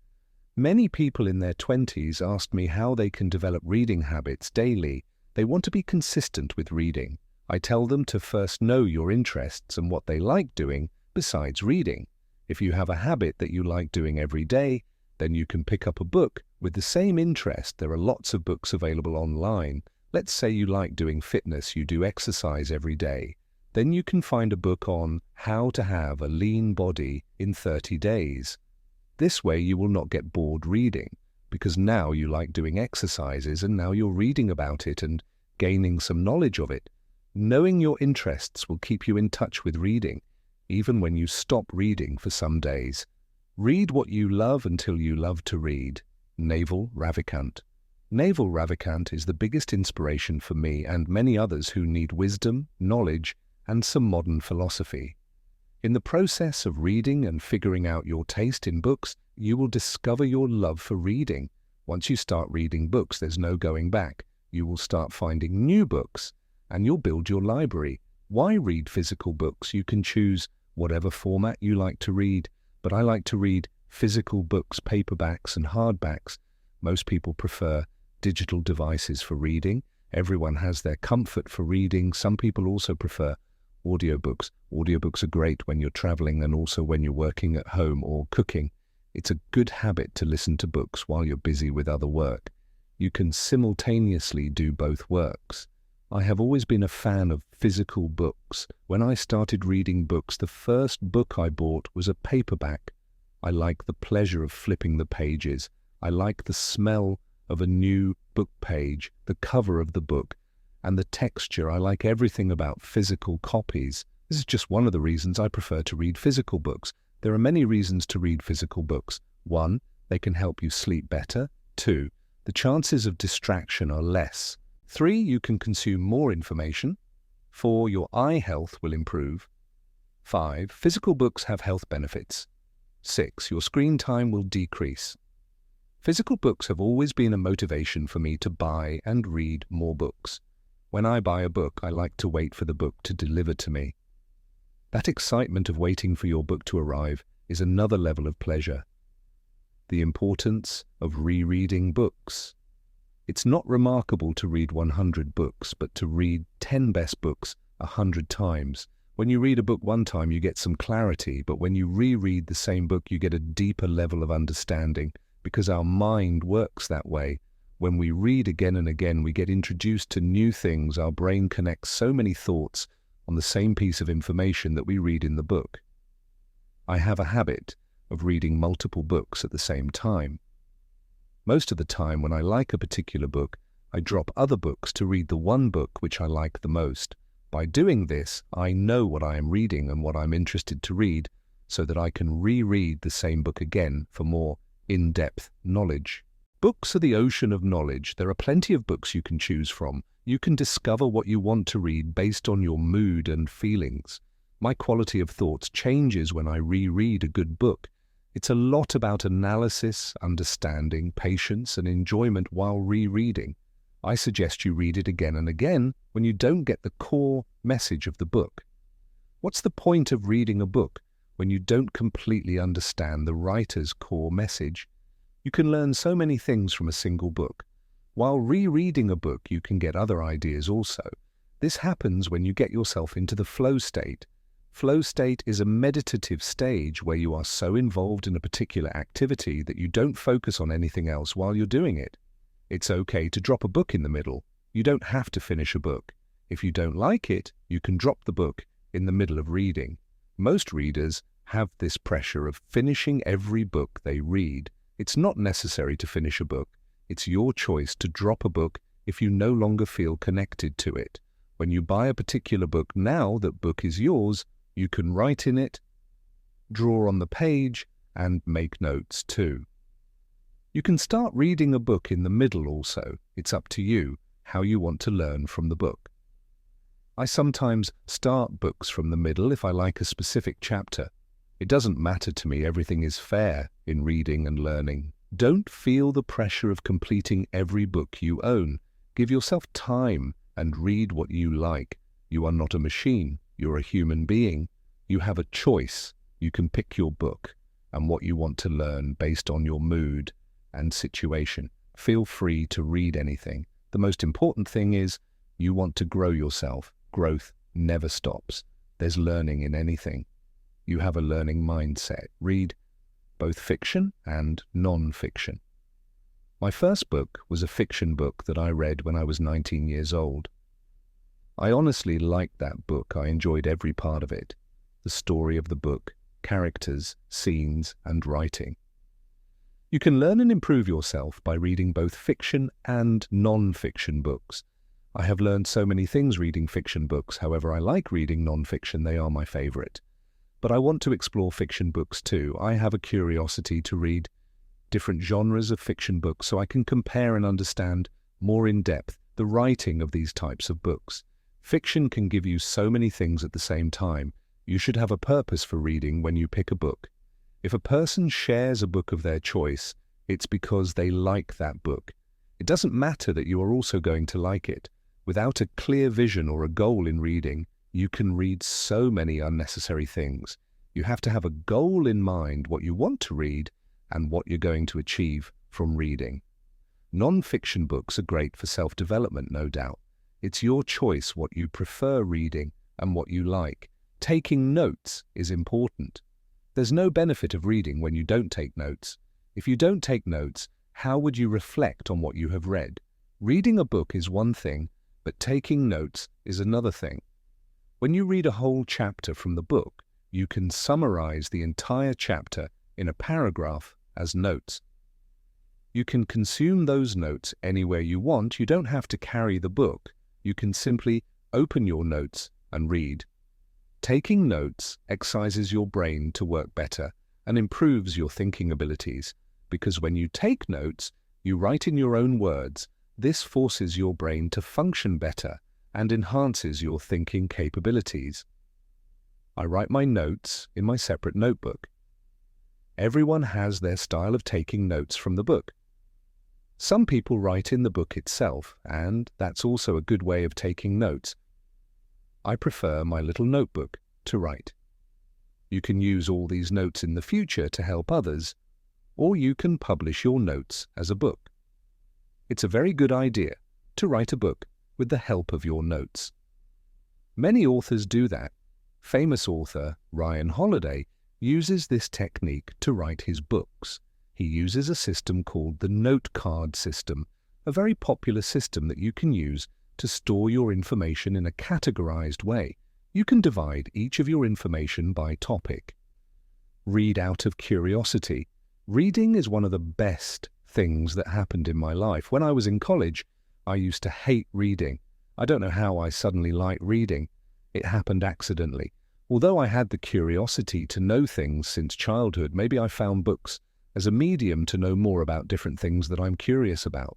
Many people in their 20s asked me how they can develop reading habits daily. They want to be consistent with reading. I tell them to first know your interests and what they like doing besides reading. If you have a habit that you like doing every day, then you can pick up a book with the same interest. There are lots of books available online. Let's say you like doing fitness, you do exercise every day. Then you can find a book on how to have a lean body in 30 days. This way you will not get bored reading, because now you like doing exercises and now you're reading about it and gaining some knowledge of it. Knowing your interests will keep you in touch with reading, even when you stop reading for some days. Read what you love until you love to read. Naval Ravikant. Naval Ravikant is the biggest inspiration for me and many others who need wisdom, knowledge, and some modern philosophy. In the process of reading and figuring out your taste in books, you will discover your love for reading. Once you start reading books, there's no going back. You will start finding new books, and you'll build your library. Why read physical books? You can choose whatever format you like to read, but I like to read physical books, paperbacks and hardbacks. Most people prefer digital devices for reading. Everyone has their comfort for reading. Some people also prefer audiobooks. Audiobooks are great when you're traveling and also when you're working at home or cooking. It's a good habit to listen to books while you're busy with other work. You can simultaneously do both works. I have always been a fan of physical books. When I started reading books, the first book I bought was a paperback. I like the pleasure of flipping the pages. I like the smell of a new book page, the cover of the book, and the texture. I like everything about physical copies. This is just one of the reasons I prefer to read physical books. There are many reasons to read physical books. 1, they can help you sleep better. 2, the chances of distraction are less. 3, you can consume more information. 4, your eye health will improve. 5, physical books have health benefits. 6, your screen time will decrease. Physical books have always been a motivation for me to buy and read more books. When I buy a book, I like to wait for the book to deliver to me. That excitement of waiting for your book to arrive is another level of pleasure. The importance of rereading books. It's not remarkable to read 100 books, but to read 10 best books 100 times. When you read a book one time, you get some clarity, but when you reread the same book, you get a deeper level of understanding, because our mind works that way. When we read again and again, we get introduced to new things. Our brain connects so many thoughts on the same piece of information that we read in the book. I have a habit of reading multiple books at the same time. Most of the time when I like a particular book, I drop other books to read the one book which I like the most. By doing this, I know what I am reading and what I'm interested to read, so that I can reread the same book again for more in-depth knowledge. Books are the ocean of knowledge. There are plenty of books you can choose from. You can discover what you want to read based on your mood and feelings. My quality of thoughts changes when I reread a good book. It's a lot about analysis, understanding, patience, and enjoyment while rereading. I suggest you read it again and again when you don't get the core message of the book. What's the point of reading a book when you don't completely understand the writer's core message? You can learn so many things from a single book. While rereading a book, you can get other ideas also. This happens when you get yourself into the flow state. Flow state is a meditative stage where you are so involved in a particular activity that you don't focus on anything else while you're doing it. It's okay to drop a book in the middle. You don't have to finish a book. If you don't like it, you can drop the book in the middle of reading. Most readers have this pressure of finishing every book they read. It's not necessary to finish a book. It's your choice to drop a book if you no longer feel connected to it. When you buy a particular book, now that book is yours, you can write in it, draw on the page, and make notes too. You can start reading a book in the middle also. It's up to you how you want to learn from the book. I sometimes start books from the middle if I like a specific chapter. It doesn't matter to me, everything is fair in reading and learning. Don't feel the pressure of completing every book you own. Give yourself time and read what you like. You are not a machine. You're a human being. You have a choice. You can pick your book and what you want to learn based on your mood and situation. Feel free to read anything. The most important thing is you want to grow yourself. Growth never stops. There's learning in anything. You have a learning mindset. Read both fiction and non-fiction. My first book was a fiction book that I read when I was 19 years old. I honestly liked that book. I enjoyed every part of it. The story of the book, characters, scenes, and writing. You can learn and improve yourself by reading both fiction and non-fiction books. I have learned so many things reading fiction books. However, I like reading non-fiction. They are my favorite. But I want to explore fiction books too. I have a curiosity to read different genres of fiction books so I can compare and understand more in depth the writing of these types of books. Fiction can give you so many things at the same time. You should have a purpose for reading when you pick a book. If a person shares a book of their choice, it's because they like that book. It doesn't matter that you are also going to like it. Without a clear vision or a goal in reading, you can read so many unnecessary things. You have to have a goal in mind, what you want to read and what you're going to achieve from reading. Non-fiction books are great for self-development, no doubt. It's your choice what you prefer reading and what you like. Taking notes is important. There's no benefit of reading when you don't take notes. If you don't take notes, how would you reflect on what you have read? Reading a book is one thing, but taking notes is another thing. When you read a whole chapter from the book, you can summarize the entire chapter in a paragraph as notes. You can consume those notes anywhere you want. You don't have to carry the book. You can simply open your notes and read. Taking notes exercises your brain to work better and improves your thinking abilities, because when you take notes, you write in your own words. This forces your brain to function better and enhances your thinking capabilities. I write my notes in my separate notebook. Everyone has their style of taking notes from the book. Some people write in the book itself, and that's also a good way of taking notes. I prefer my little notebook to write. You can use all these notes in the future to help others, or you can publish your notes as a book. It's a very good idea to write a book with the help of your notes. Many authors do that. Famous author Ryan Holiday uses this technique to write his books. He uses a system called the note card system, a very popular system that you can use to store your information in a categorized way. You can divide each of your information by topic. Read out of curiosity. Reading is one of the best things that happened in my life. When I was in college, I used to hate reading. I don't know how I suddenly liked reading. It happened accidentally. Although I had the curiosity to know things since childhood, maybe I found books as a medium to know more about different things that I'm curious about.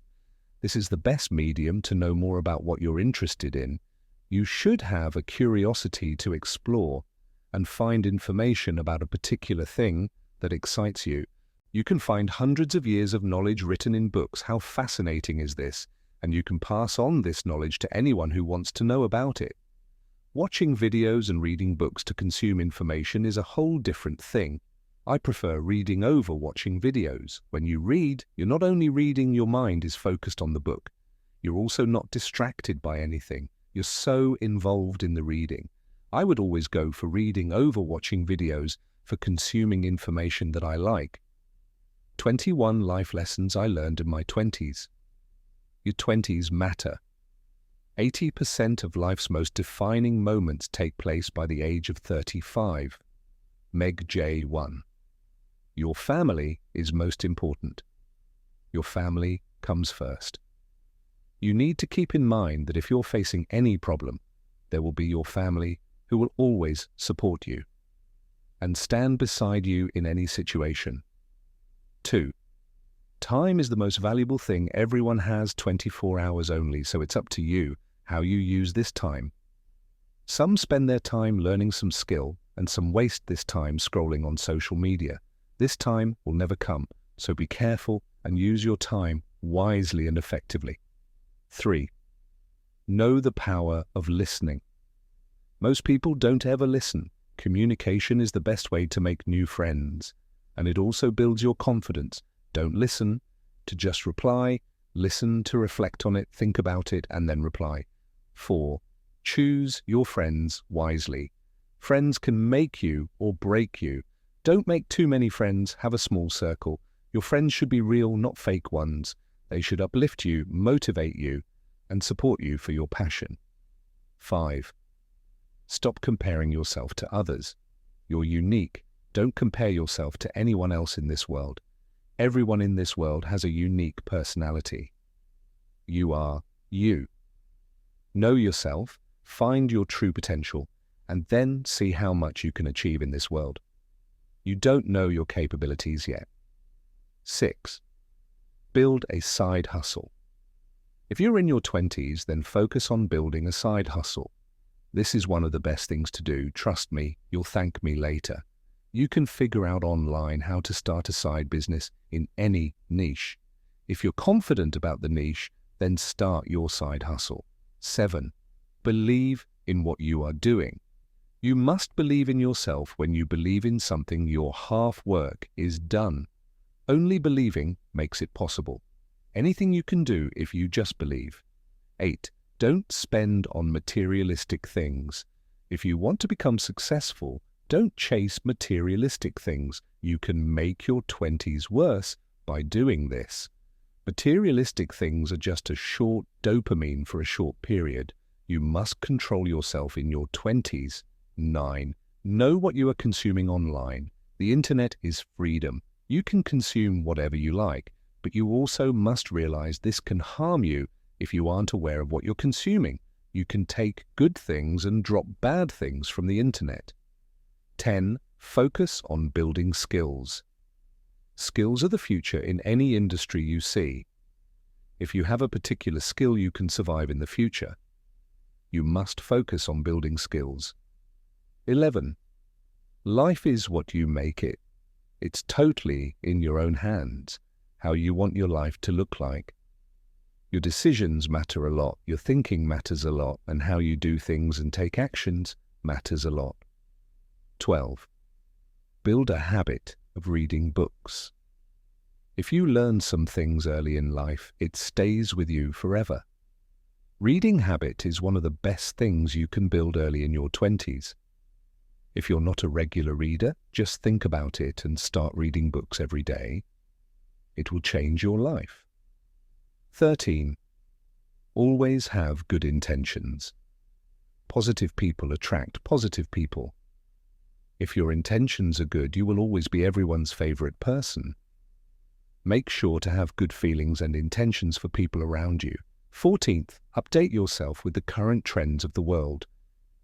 This is the best medium to know more about what you're interested in. You should have a curiosity to explore and find information about a particular thing that excites you. You can find hundreds of years of knowledge written in books. How fascinating is this? And you can pass on this knowledge to anyone who wants to know about it. Watching videos and reading books to consume information is a whole different thing. I prefer reading over watching videos. When you read, you're not only reading, your mind is focused on the book. You're also not distracted by anything. You're so involved in the reading. I would always go for reading over watching videos for consuming information that I like. 21 life lessons I learned in my 20s. Your 20s matter. 80% of life's most defining moments take place by the age of 35. Meg J. 1. Your family is most important. Your family comes first. You need to keep in mind that if you're facing any problem, there will be your family who will always support you and stand beside you in any situation. 2. Time is the most valuable thing. Everyone has 24 hours only, so it's up to you how you use this time. Some spend their time learning some skill, and some waste this time scrolling on social media. This time will never come, so be careful and use your time wisely and effectively. 3. Know the power of listening. Most people don't ever listen. Communication is the best way to make new friends, and it also builds your confidence. Don't listen to just reply. Listen to reflect on it, think about it, and then reply. 4. Choose your friends wisely. Friends can make you or break you. Don't make too many friends, have a small circle. Your friends should be real, not fake ones. They should uplift you, motivate you, and support you for your passion. 5. Stop comparing yourself to others. You're unique. Don't compare yourself to anyone else in this world. Everyone in this world has a unique personality. You are you. Know yourself, find your true potential, and then see how much you can achieve in this world. You don't know your capabilities yet. 6. Build a side hustle. If you're in your 20s, then focus on building a side hustle. This is one of the best things to do. Trust me, you'll thank me later. You can figure out online how to start a side business in any niche. If you're confident about the niche, then start your side hustle. 7. Believe in what you are doing. You must believe in yourself. When you believe in something, your half work is done. Only believing makes it possible. Anything you can do if you just believe. 8. Don't spend on materialistic things. If you want to become successful, don't chase materialistic things. You can make your 20s worse by doing this. Materialistic things are just a short dopamine for a short period. You must control yourself in your 20s. 9. Know what you are consuming online. The internet is freedom. You can consume whatever you like, but you also must realize this can harm you if you aren't aware of what you're consuming. You can take good things and drop bad things from the internet. 10. Focus on building skills. Skills are the future in any industry you see. If you have a particular skill, you can survive in the future. You must focus on building skills. 11. Life is what you make it. It's totally in your own hands, how you want your life to look like. Your decisions matter a lot, your thinking matters a lot, and how you do things and take actions matters a lot. 12. Build a habit of reading books. If you learn some things early in life, it stays with you forever. Reading habit is one of the best things you can build early in your 20s. If you're not a regular reader, just think about it and start reading books every day. It will change your life. 13. Always have good intentions. Positive people attract positive people. If your intentions are good, you will always be everyone's favorite person. Make sure to have good feelings and intentions for people around you. 14th, update yourself with the current trends of the world.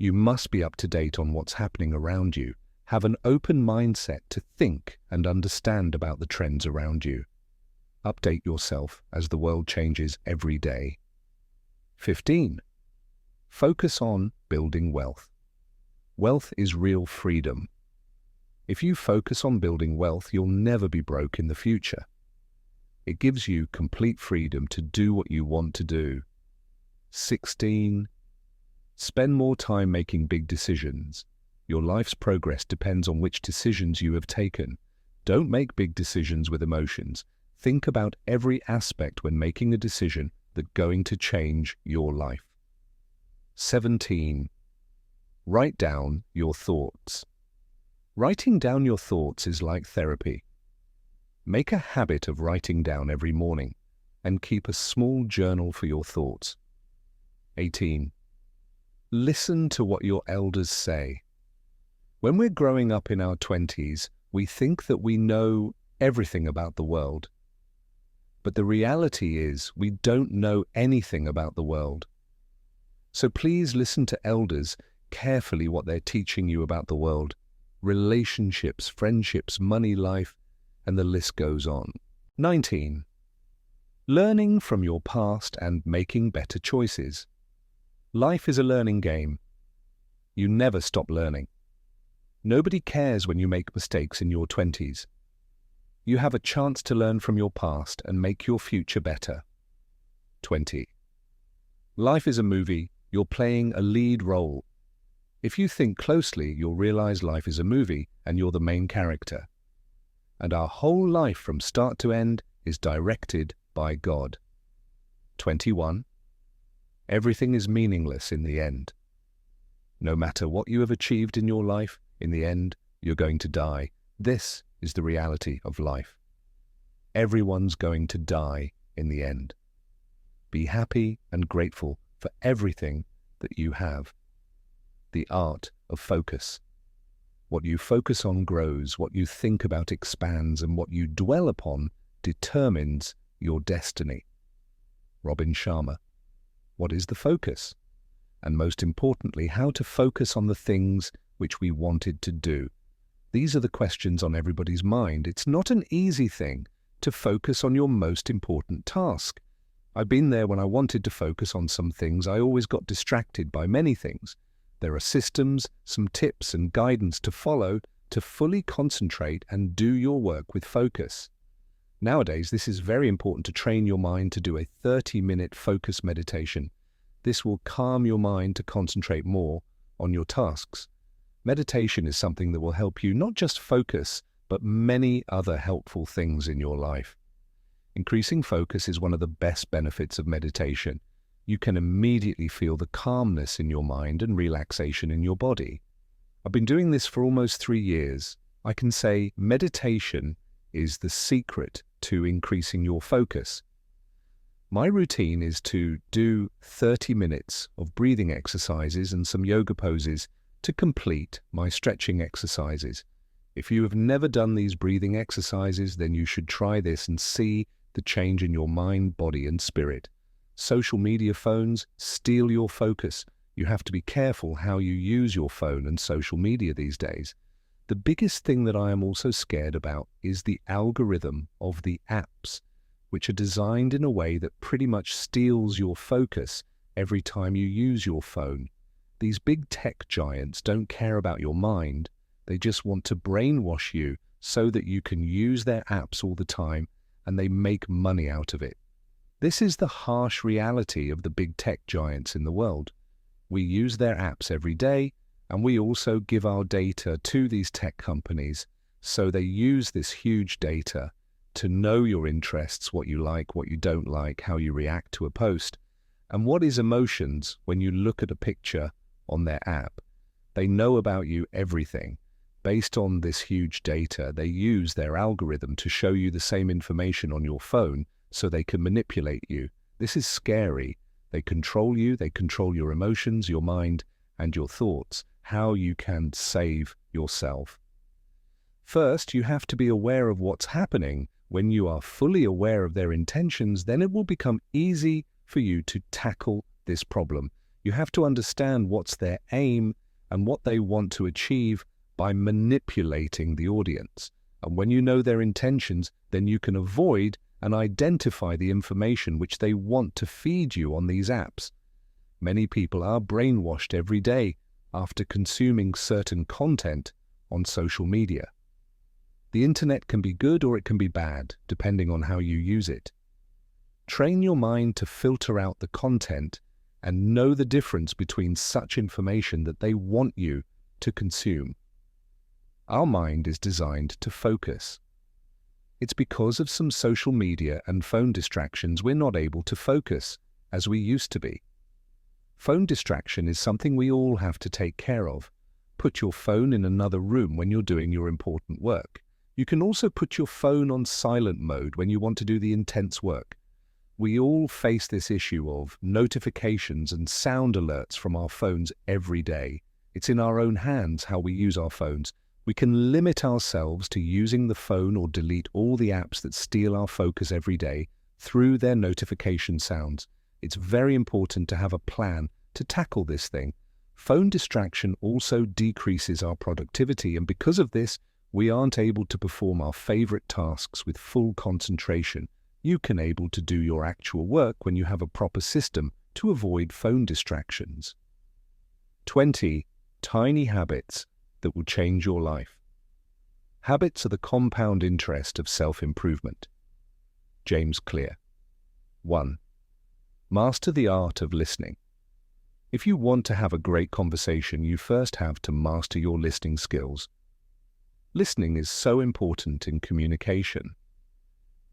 You must be up to date on what's happening around you. Have an open mindset to think and understand about the trends around you. Update yourself as the world changes every day. 15. Focus on building wealth. Wealth is real freedom. If you focus on building wealth, you'll never be broke in the future. It gives you complete freedom to do what you want to do. 16. Spend more time making big decisions. Your life's progress depends on which decisions you have taken. Don't make big decisions with emotions. Think about every aspect when making a decision that's going to change your life. 17. Write down your thoughts. Writing down your thoughts is like therapy. Make a habit of writing down every morning and keep a small journal for your thoughts. 18. Listen to what your elders say. When we're growing up in our 20s, we think that we know everything about the world. But the reality is we don't know anything about the world. So please listen to elders carefully what they're teaching you about the world. Relationships, friendships, money, life, and the list goes on. 19. Learning from your past and making better choices. Life is a learning game. You never stop learning. Nobody cares when you make mistakes in your 20s. You have a chance to learn from your past and make your future better. 20. Life is a movie. You're playing a lead role. If you think closely, you'll realize life is a movie and you're the main character. And our whole life from start to end is directed by God. 21. Everything is meaningless in the end. No matter what you have achieved in your life, in the end, you're going to die. This is the reality of life. Everyone's going to die in the end. Be happy and grateful for everything that you have. The art of focus. What you focus on grows, what you think about expands, and what you dwell upon determines your destiny. Robin Sharma. What is the focus? And most importantly, how to focus on the things which we wanted to do. These are the questions on everybody's mind. It's not an easy thing to focus on your most important task. I've been there when I wanted to focus on some things. I always got distracted by many things. There are systems, some tips and guidance to follow to fully concentrate and do your work with focus. Nowadays, this is very important to train your mind to do a 30-minute focus meditation. This will calm your mind to concentrate more on your tasks. Meditation is something that will help you not just focus, but many other helpful things in your life. Increasing focus is one of the best benefits of meditation. You can immediately feel the calmness in your mind and relaxation in your body. I've been doing this for almost 3 years. I can say meditation is the secret to increasing your focus. My routine is to do 30 minutes of breathing exercises and some yoga poses to complete my stretching exercises. If you have never done these breathing exercises, then you should try this and see the change in your mind, body, and spirit. Social media phones steal your focus. You have to be careful how you use your phone and social media these days. The biggest thing that I am also scared about is the algorithm of the apps, which are designed in a way that pretty much steals your focus every time you use your phone. These big tech giants don't care about your mind. They just want to brainwash you so that you can use their apps all the time, and they make money out of it. This is the harsh reality of the big tech giants in the world. We use their apps every day, and we also give our data to these tech companies, so they use this huge data to know your interests, what you like, what you don't like, how you react to a post, and what is emotions when you look at a picture on their app. They know about you everything. Based on this huge data, they use their algorithm to show you the same information on your phone so they can manipulate you. This is scary. They control you, they control your emotions, your mind, and your thoughts, how you can save yourself. First, you have to be aware of what's happening. When you are fully aware of their intentions, then it will become easy for you to tackle this problem. You have to understand what's their aim and what they want to achieve by manipulating the audience. And when you know their intentions, then you can avoid and identify the information which they want to feed you on these apps. Many people are brainwashed every day after consuming certain content on social media. The internet can be good or it can be bad, depending on how you use it. Train your mind to filter out the content and know the difference between such information that they want you to consume. Our mind is designed to focus. It's because of some social media and phone distractions we're not able to focus as we used to be. Phone distraction is something we all have to take care of. Put your phone in another room when you're doing your important work. You can also put your phone on silent mode when you want to do the intense work. We all face this issue of notifications and sound alerts from our phones every day. It's in our own hands how we use our phones. We can limit ourselves to using the phone or delete all the apps that steal our focus every day through their notification sounds. It's very important to have a plan to tackle this thing. Phone distraction also decreases our productivity, and because of this, we aren't able to perform our favorite tasks with full concentration. You can able to do your actual work when you have a proper system to avoid phone distractions. 20 tiny habits that will change your life. Habits are the compound interest of self-improvement. James Clear. 1. Master the art of listening. If you want to have a great conversation, you first have to master your listening skills. Listening is so important in communication.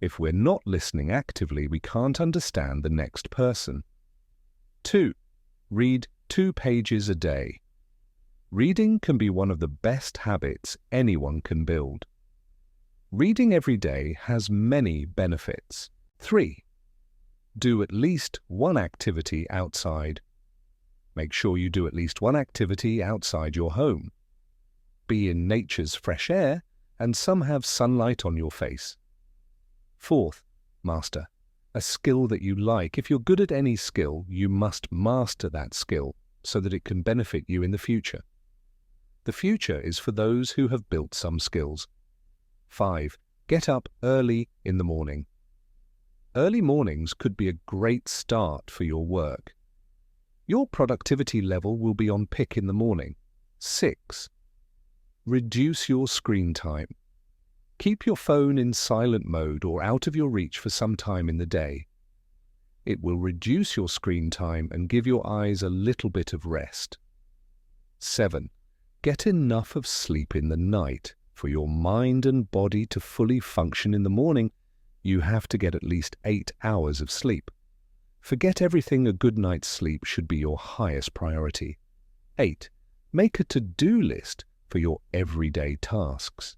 If we're not listening actively, we can't understand the next person. 2. Read 2 pages a day. Reading can be one of the best habits anyone can build. Reading every day has many benefits. 3. Do at least one activity outside. Make sure you do at least one activity outside your home. Be in nature's fresh air, and some have sunlight on your face. 4th, master a skill that you like. If you're good at any skill, you must master that skill so that it can benefit you in the future. The future is for those who have built some skills. 5. Get up early in the morning. Early mornings could be a great start for your work. Your productivity level will be on pick in the morning. 6. Reduce your screen time. Keep your phone in silent mode or out of your reach for some time in the day. It will reduce your screen time and give your eyes a little bit of rest. 7. Get enough of sleep in the night. For your mind and body to fully function in the morning, you have to get at least 8 hours of sleep. Forget everything. A good night's sleep should be your highest priority. 8. Make a to-do list for your everyday tasks.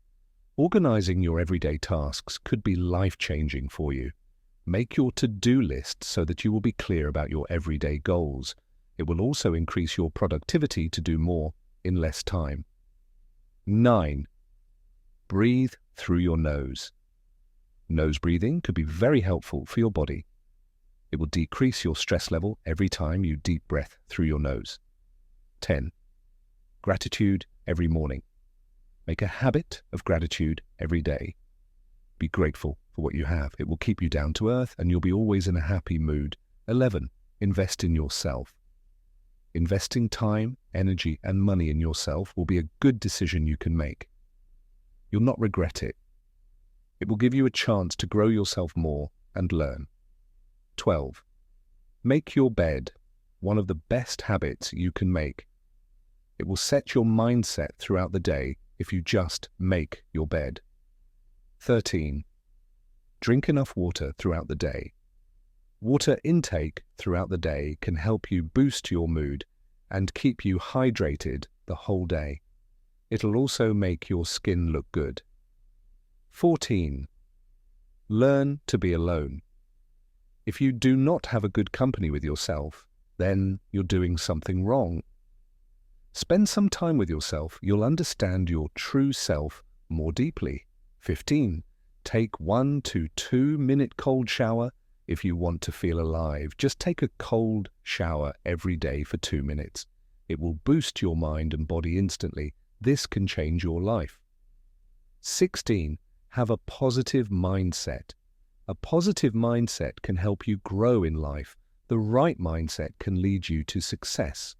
Organizing your everyday tasks could be life-changing for you. Make your to-do list so that you will be clear about your everyday goals. It will also increase your productivity to do more in less time. 9. Breathe through your nose. Nose breathing could be very helpful for your body. It will decrease your stress level every time you deep breath through your nose. 10. Gratitude every morning. Make a habit of gratitude every day. Be grateful for what you have. It will keep you down to earth and you'll be always in a happy mood. 11. Invest in yourself. Investing time, energy, and money in yourself will be a good decision you can make. You'll not regret it. It will give you a chance to grow yourself more and learn. 12. Make your bed one of the best habits you can make. It will set your mindset throughout the day if you just make your bed. 13. Drink enough water throughout the day. Water intake throughout the day can help you boost your mood and keep you hydrated the whole day. It'll also make your skin look good. 14. Learn to be alone. If you do not have a good company with yourself, then you're doing something wrong. Spend some time with yourself. You'll understand your true self more deeply. 15. Take 1 to 2 minute cold shower if you want to feel alive, just take a cold shower every day for 2 minutes. It will boost your mind and body instantly. This can change your life. 16. Have a positive mindset. A positive mindset can help you grow in life. The right mindset can lead you to success.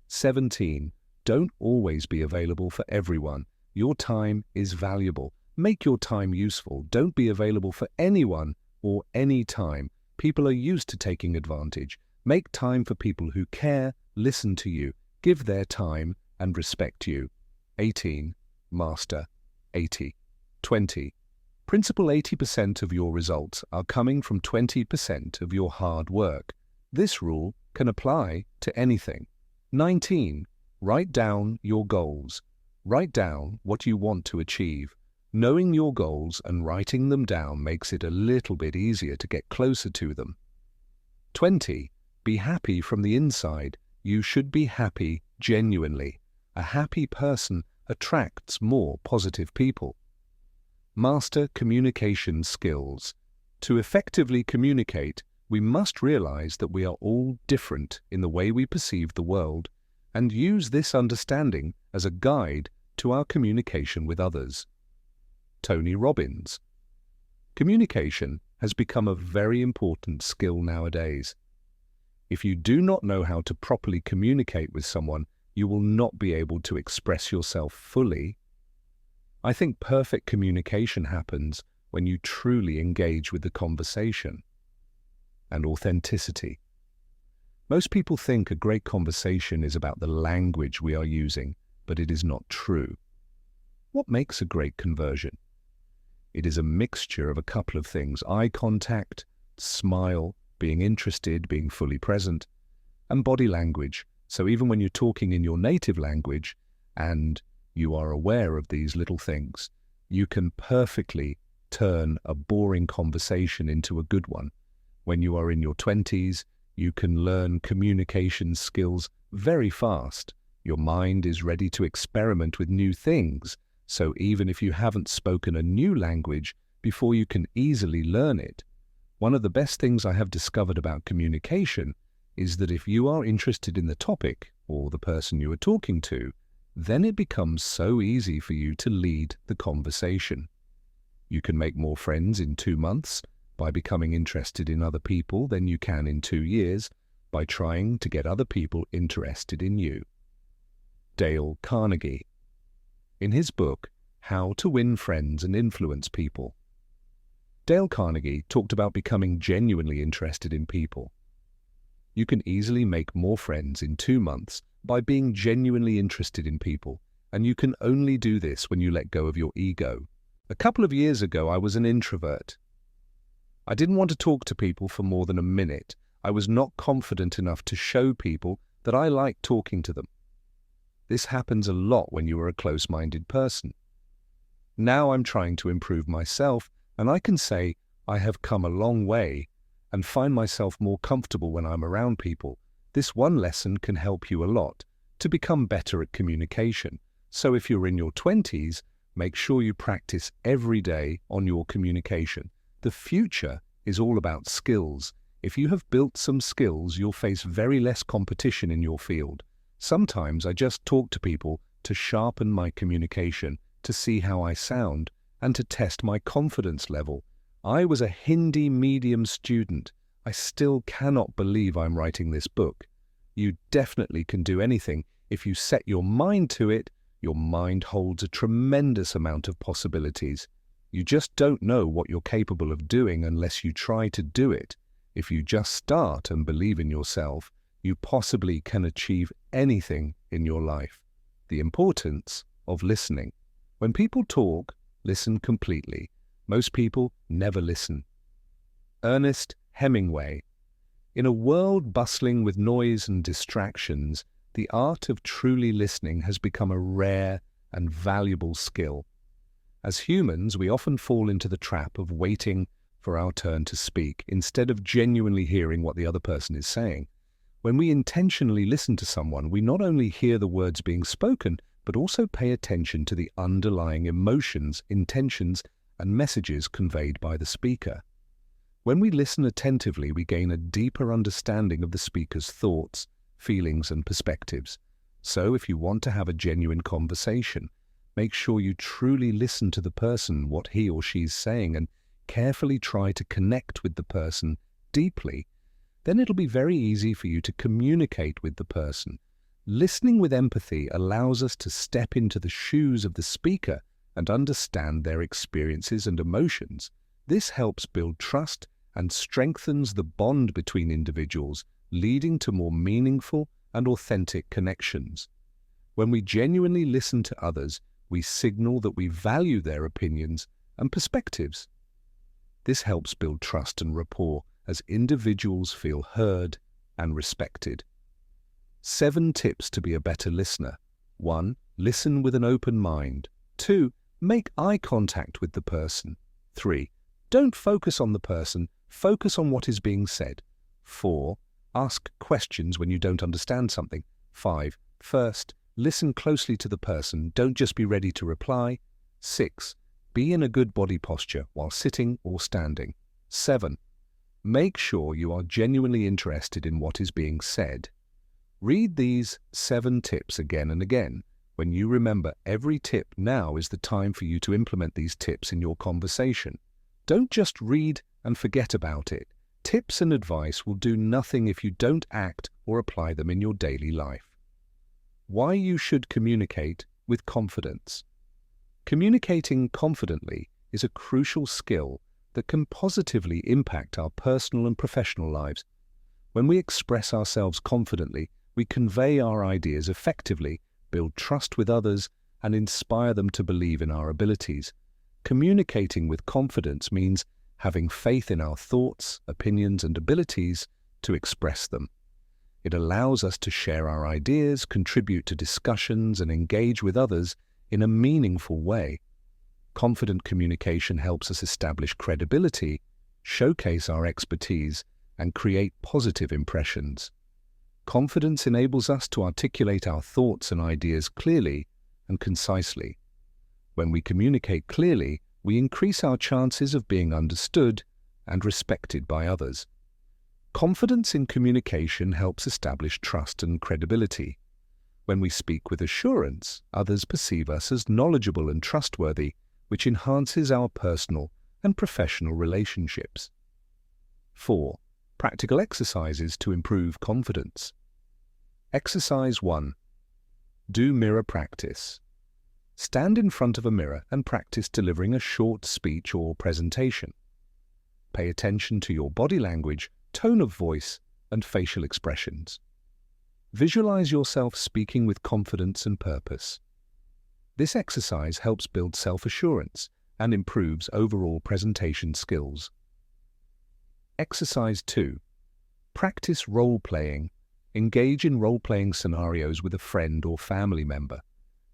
17. Don't always be available for everyone. Your time is valuable. Make your time useful. Don't be available for anyone or any time. People are used to taking advantage. Make time for people who care, listen to you, give their time, and respect you. 18. Master 80. 20. Principal 80% of your results are coming from 20% of your hard work. This rule can apply to anything. 19. Write down your goals. Write down what you want to achieve. Knowing your goals and writing them down makes it a little bit easier to get closer to them. 20. Be happy from the inside. You should be happy genuinely. A happy person attracts more positive people. Master communication skills. To effectively communicate, we must realize that we are all different in the way we perceive the world and use this understanding as a guide to our communication with others. Tony Robbins. Communication has become a very important skill nowadays. If you do not know how to properly communicate with someone, you will not be able to express yourself fully. I think perfect communication happens when you truly engage with the conversation. And authenticity. Most people think a great conversation is about the language we are using, but it is not true. What makes a great conversion? It is a mixture of a couple of things: eye contact, smile, being interested, being fully present, and body language. So even when you're talking in your native language and you are aware of these little things, you can perfectly turn a boring conversation into a good one. When you are in your 20s, you can learn communication skills very fast. Your mind is ready to experiment with new things, so even if you haven't spoken a new language before, you can easily learn it. One of the best things I have discovered about communication is that if you are interested in the topic or the person you are talking to, then it becomes so easy for you to lead the conversation. You can make more friends in 2 months by becoming interested in other people than you can in 2 years by trying to get other people interested in you. Dale Carnegie. In his book, How to Win Friends and Influence People, Dale Carnegie talked about becoming genuinely interested in people. You can easily make more friends in 2 months by being genuinely interested in people, and you can only do this when you let go of your ego. A couple of years ago, I was an introvert. I didn't want to talk to people for more than a minute. I was not confident enough to show people that I liked talking to them. This happens a lot when you are a close-minded person. Now I'm trying to improve myself, and I can say I have come a long way and find myself more comfortable when I'm around people. This one lesson can help you a lot to become better at communication. So if you're in your 20s, make sure you practice every day on your communication. The future is all about skills. If you have built some skills, you'll face very less competition in your field. Sometimes I just talk to people to sharpen my communication, to see how I sound, and to test my confidence level. I was a Hindi medium student. I still cannot believe I'm writing this book. You definitely can do anything. If you set your mind to it, your mind holds a tremendous amount of possibilities. You just don't know what you're capable of doing unless you try to do it. If you just start and believe in yourself, you possibly can achieve anything in your life. The importance of listening. When people talk, listen completely. Most people never listen. Ernest Hemingway. In a world bustling with noise and distractions, the art of truly listening has become a rare and valuable skill. As humans, we often fall into the trap of waiting for our turn to speak instead of genuinely hearing what the other person is saying. When we intentionally listen to someone, we not only hear the words being spoken, but also pay attention to the underlying emotions, intentions, and messages conveyed by the speaker. When we listen attentively, we gain a deeper understanding of the speaker's thoughts, feelings, and perspectives. So, if you want to have a genuine conversation, make sure you truly listen to the person, what he or she is saying, and carefully try to connect with the person deeply. Then it'll be very easy for you to communicate with the person. Listening with empathy allows us to step into the shoes of the speaker and understand their experiences and emotions. This helps build trust and strengthens the bond between individuals, leading to more meaningful and authentic connections. When we genuinely listen to others, we signal that we value their opinions and perspectives. This helps build trust and rapport as individuals feel heard and respected. 7 tips to be a better listener. 1. Listen with an open mind. 2. Make eye contact with the person. 3. Don't focus on the person, focus on what is being said. 4. Ask questions when you don't understand something. 5. First, listen closely to the person, don't just be ready to reply. 6. Be in a good body posture while sitting or standing. 7. Make sure you are genuinely interested in what is being said. Read these 7 tips again and again. When you remember every tip, now is the time for you to implement these tips in your conversation. Don't just read and forget about it. Tips and advice will do nothing if you don't act or apply them in your daily life. Why you should communicate with confidence. Communicating confidently is a crucial skill that can positively impact our personal and professional lives. When we express ourselves confidently, we convey our ideas effectively, build trust with others, and inspire them to believe in our abilities. Communicating with confidence means having faith in our thoughts, opinions, and abilities to express them. It allows us to share our ideas, contribute to discussions, and engage with others in a meaningful way. Confident communication helps us establish credibility, showcase our expertise, and create positive impressions. Confidence enables us to articulate our thoughts and ideas clearly and concisely. When we communicate clearly, we increase our chances of being understood and respected by others. Confidence in communication helps establish trust and credibility. When we speak with assurance, others perceive us as knowledgeable and trustworthy, which enhances our personal and professional relationships. 4. Practical exercises to improve confidence. Exercise 1. Do mirror practice. Stand in front of a mirror and practice delivering a short speech or presentation. Pay attention to your body language, tone of voice, and facial expressions. Visualize yourself speaking with confidence and purpose. This exercise helps build self-assurance and improves overall presentation skills. Exercise 2. Practice role-playing. Engage in role-playing scenarios with a friend or family member.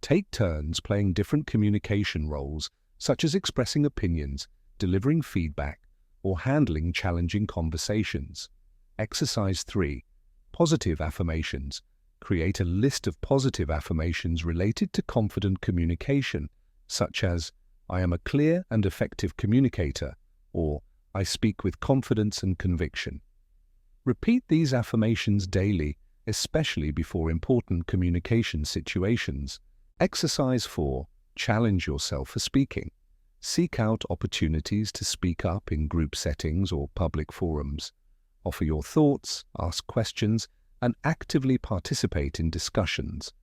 Take turns playing different communication roles, such as expressing opinions, delivering feedback, or handling challenging conversations. Exercise 3. Positive affirmations. Create a list of positive affirmations related to confident communication, such as, I am a clear and effective communicator, or I speak with confidence and conviction. Repeat these affirmations daily, especially before important communication situations. Exercise 4. Challenge yourself for speaking. Seek out opportunities to speak up in group settings or public forums. Offer your thoughts, ask questions, and actively participate in discussions.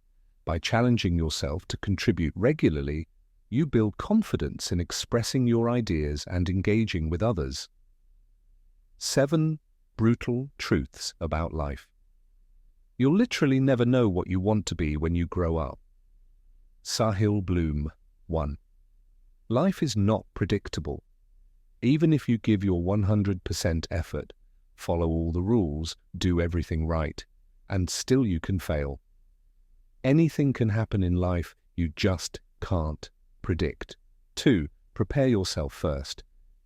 By challenging yourself to contribute regularly, you build confidence in expressing your ideas and engaging with others. 7. Brutal truths about life. You'll literally never know what you want to be when you grow up. Sahil Bloom. 1. Life is not predictable. Even if you give your 100% effort, follow all the rules, do everything right, and still you can fail. Anything can happen in life, you just can't predict. 2. Prepare yourself first.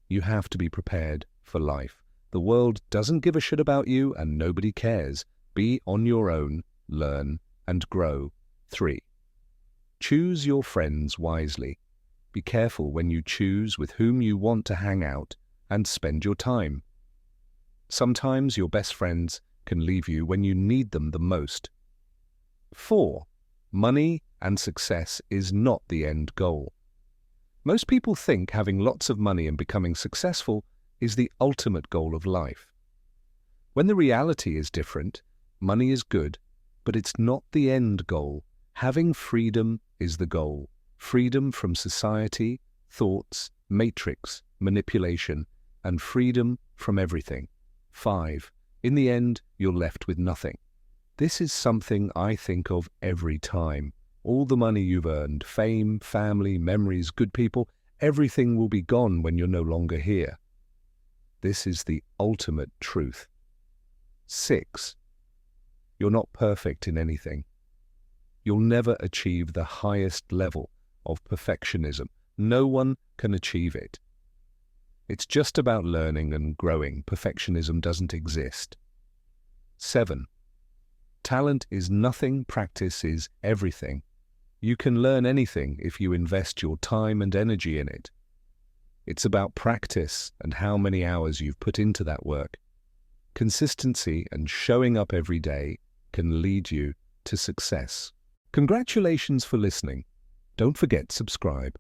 You have to be prepared for life. The world doesn't give a shit about you and nobody cares. Be on your own, learn, and grow. 3. Choose your friends wisely. Be careful when you choose with whom you want to hang out and spend your time. Sometimes your best friends can leave you when you need them the most. 4. Money and success is not the end goal. Most people think having lots of money and becoming successful is the ultimate goal of life. When the reality is different, money is good, but it's not the end goal. Having freedom is the goal. Freedom from society, thoughts, matrix, manipulation, and freedom from everything. 5. In the end, you're left with nothing. This is something I think of every time. All the money you've earned, fame, family, memories, good people, everything will be gone when you're no longer here. This is the ultimate truth. 6. You're not perfect in anything. You'll never achieve the highest level of perfectionism. No one can achieve it. It's just about learning and growing. Perfectionism doesn't exist. 7. Talent is nothing, practice is everything. You can learn anything if you invest your time and energy in it. It's about practice and how many hours you've put into that work. Consistency and showing up every day can lead you to success. Congratulations for listening. Don't forget to subscribe.